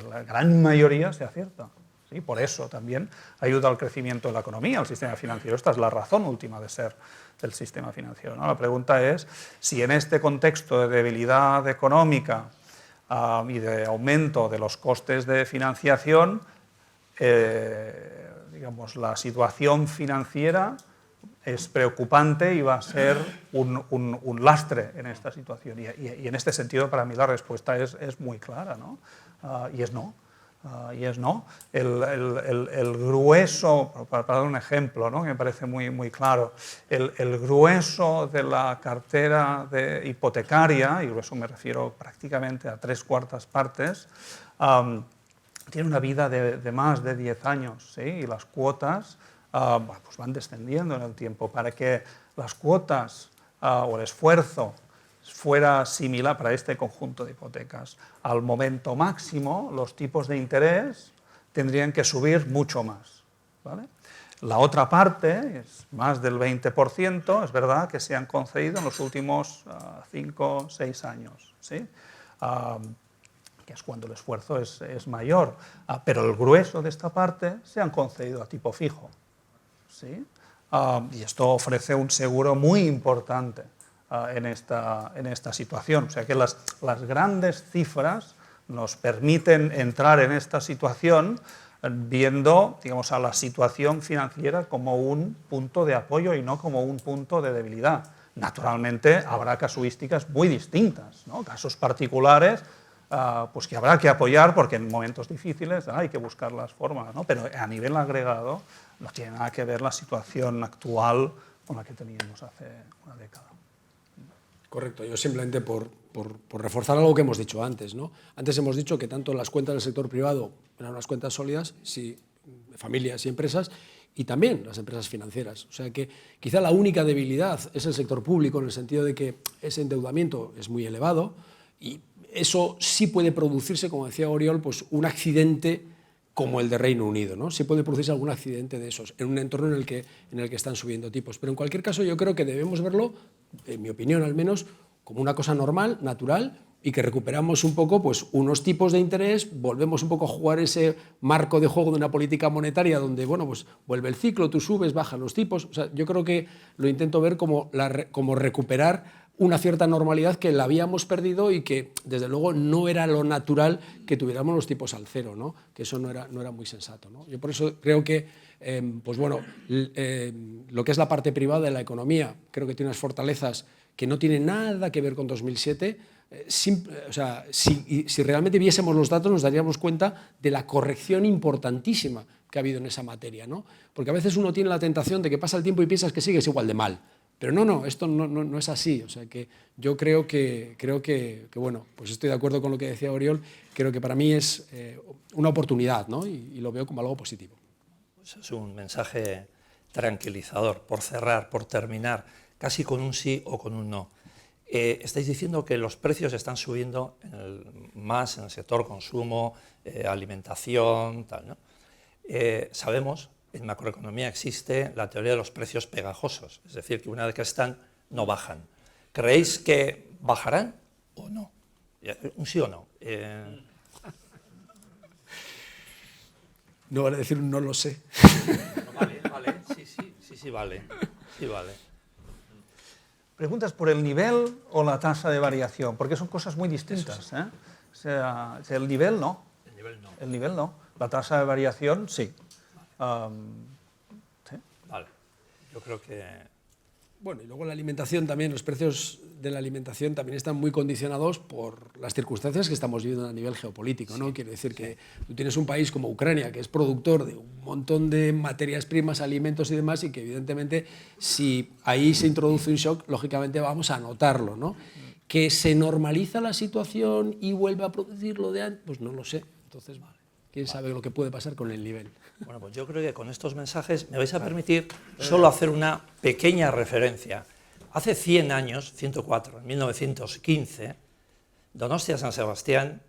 la gran mayoría se acierta, ¿sí? Por eso también ayuda al crecimiento de la economía, al sistema financiero. Esta es la razón última de ser del sistema financiero, ¿no? La pregunta es si en este contexto de debilidad económica y de aumento de los costes de financiación, digamos, la situación financiera es preocupante y va a ser un lastre en esta situación. Y en este sentido, para mí, la respuesta es muy clara, ¿no? Y es no. El grueso, para dar un ejemplo, ¿no? Que me parece muy claro, el grueso de la cartera hipotecaria, y grueso me refiero prácticamente a 3/4 partes, tiene una vida de más de 10 años, ¿sí? Y las cuotas pues van descendiendo en el tiempo. Para que las cuotas o el esfuerzo fuera similar para este conjunto de hipotecas al momento máximo, los tipos de interés tendrían que subir mucho más, ¿vale? La otra parte, es más del 20%, es verdad que se han concedido en los últimos 5 o 6 años, ¿sí? Que es cuando el esfuerzo es mayor, pero el grueso de esta parte se han concedido a tipo fijo, ¿sí? Y esto ofrece un seguro muy importante en esta situación. O sea que las grandes cifras nos permiten entrar en esta situación viendo, digamos, a la situación financiera como un punto de apoyo y no como un punto de debilidad. Naturalmente habrá casuísticas muy distintas, ¿no? Casos particulares pues que habrá que apoyar porque en momentos difíciles hay que buscar las formas, ¿no? Pero a nivel agregado no tiene nada que ver la situación actual con la que teníamos hace una década. Correcto, yo simplemente por reforzar algo que hemos dicho antes, ¿no? Antes hemos dicho que tanto las cuentas del sector privado eran unas cuentas sólidas, sí, de familias y empresas, y también las empresas financieras. O sea que quizá la única debilidad es el sector público, en el sentido de que ese endeudamiento es muy elevado y eso sí puede producirse, como decía Oriol, pues un accidente como el de Reino Unido, ¿no? Sí puede producirse algún accidente de esos en un entorno en el que están subiendo tipos. Pero en cualquier caso yo creo que debemos verlo, en mi opinión al menos, como una cosa normal, natural, y que recuperamos un poco pues, unos tipos de interés, volvemos un poco a jugar ese marco de juego de una política monetaria donde bueno, pues, vuelve el ciclo, tú subes, bajan los tipos. O sea, yo creo que lo intento ver como recuperar una cierta normalidad que la habíamos perdido y que, desde luego, no era lo natural que tuviéramos los tipos al cero, ¿no? Que eso no era muy sensato, ¿no? Yo por eso creo que, pues bueno, lo que es la parte privada de la economía, creo que tiene unas fortalezas que no tienen nada que ver con 2007. O sea, si realmente viésemos los datos nos daríamos cuenta de la corrección importantísima que ha habido en esa materia, ¿no? Porque a veces uno tiene la tentación de que pasa el tiempo y piensas que sigues igual de mal. Pero no, esto no es así. O sea que yo creo que bueno, pues estoy de acuerdo con lo que decía Oriol. Creo que para mí es una oportunidad, ¿no? Y lo veo como algo positivo. Pues es un mensaje tranquilizador, por cerrar, por terminar, casi con un sí o con un no. Estáis diciendo que los precios están subiendo más en el sector consumo, alimentación, tal, ¿no? Sabemos, en macroeconomía existe la teoría de los precios pegajosos, es decir, que una vez que están, no bajan. ¿Creéis que bajarán o no? Un sí o no. No vale decir un no lo sé. Vale, sí, vale. Sí, vale. ¿Preguntas por el nivel o la tasa de variación? Porque son cosas muy distintas. ¿Eh? O sea, el nivel no. El nivel no. El nivel no. La tasa de variación sí. Sí. Vale. Yo creo que... Bueno, y luego la alimentación también, los precios de la alimentación también están muy condicionados por las circunstancias que estamos viviendo a nivel geopolítico, ¿no? Quiero decir que tú tienes un país como Ucrania, que es productor de un montón de materias primas, alimentos y demás, y que evidentemente si ahí se introduce un shock, lógicamente vamos a notarlo, ¿no? ¿Que se normaliza la situación y vuelve a producir lo de antes? Pues no lo sé. Entonces, vale. ¿Quién sabe lo que puede pasar con el nivel? Bueno, pues yo creo que con estos mensajes me vais a permitir solo hacer una pequeña referencia. Hace 100 años, 104, en 1915, Donostia San Sebastián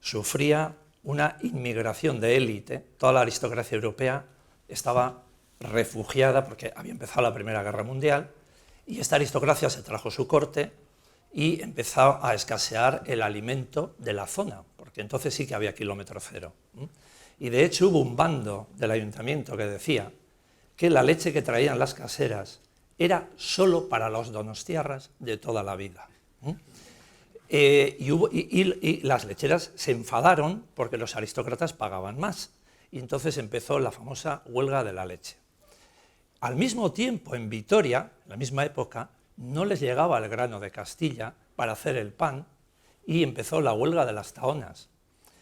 sufría una inmigración de élite. Toda la aristocracia europea estaba refugiada porque había empezado la Primera Guerra Mundial y esta aristocracia se trajo su corte y empezó a escasear el alimento de la zona, porque entonces sí que había kilómetro cero. Y de hecho hubo un bando del ayuntamiento que decía que la leche que traían las caseras era solo para los donostiarras de toda la vida. Y las lecheras se enfadaron porque los aristócratas pagaban más. Y entonces empezó la famosa huelga de la leche. Al mismo tiempo, en Vitoria, en la misma época, no les llegaba el grano de Castilla para hacer el pan y empezó la huelga de las tahonas.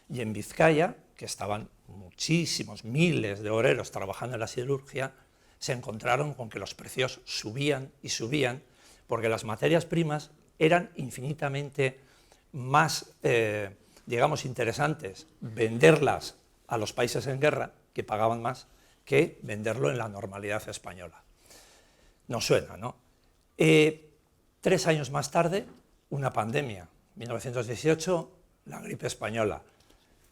Y en Vizcaya, que estaban muchísimos, miles de obreros trabajando en la siderurgia, se encontraron con que los precios subían y subían porque las materias primas eran infinitamente más, digamos, interesantes venderlas a los países en guerra, que pagaban más, que venderlo en la normalidad española. Nos suena, ¿no? 3 años más tarde, una pandemia, 1918, la gripe española.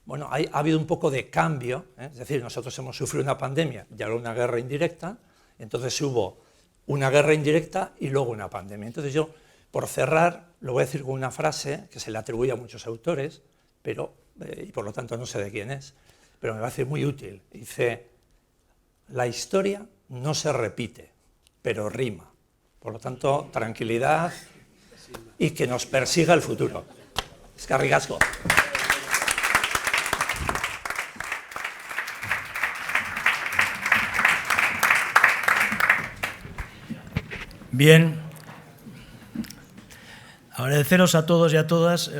Bueno, ha habido un poco de cambio, es decir, nosotros hemos sufrido una pandemia y ahora una guerra indirecta, entonces hubo una guerra indirecta y luego una pandemia. Entonces yo, por cerrar, lo voy a decir con una frase que se le atribuye a muchos autores, pero, y por lo tanto no sé de quién es, pero me parece muy útil. Dice, la historia no se repite, pero rima. Por lo tanto, tranquilidad y que nos persiga el futuro. Eskerrik asko. Bien, agradeceros a todos y a todas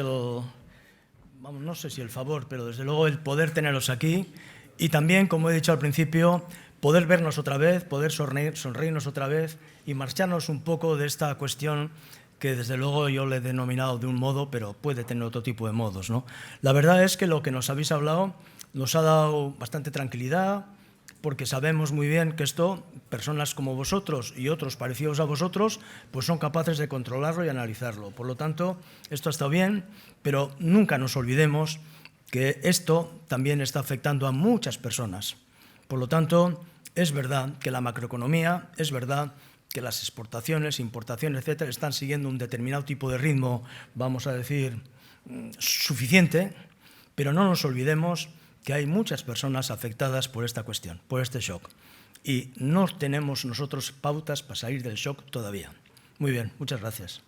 vamos, no sé si el favor, pero desde luego el poder teneros aquí y también, como he dicho al principio, poder vernos otra vez, poder sonreírnos otra vez y marcharnos un poco de esta cuestión que desde luego yo le he denominado de un modo, pero puede tener otro tipo de modos, ¿no? La verdad es que lo que nos habéis hablado nos ha dado bastante tranquilidad, porque sabemos muy bien que esto, personas como vosotros y otros parecidos a vosotros, pues son capaces de controlarlo y analizarlo. Por lo tanto, esto ha estado bien, pero nunca nos olvidemos que esto también está afectando a muchas personas. Por lo tanto, es verdad que la macroeconomía, es verdad que las exportaciones, importaciones, etcétera, están siguiendo un determinado tipo de ritmo, vamos a decir, suficiente, pero no nos olvidemos que hay muchas personas afectadas por esta cuestión, por este shock. Y no tenemos nosotros pautas para salir del shock todavía. Muy bien, muchas gracias.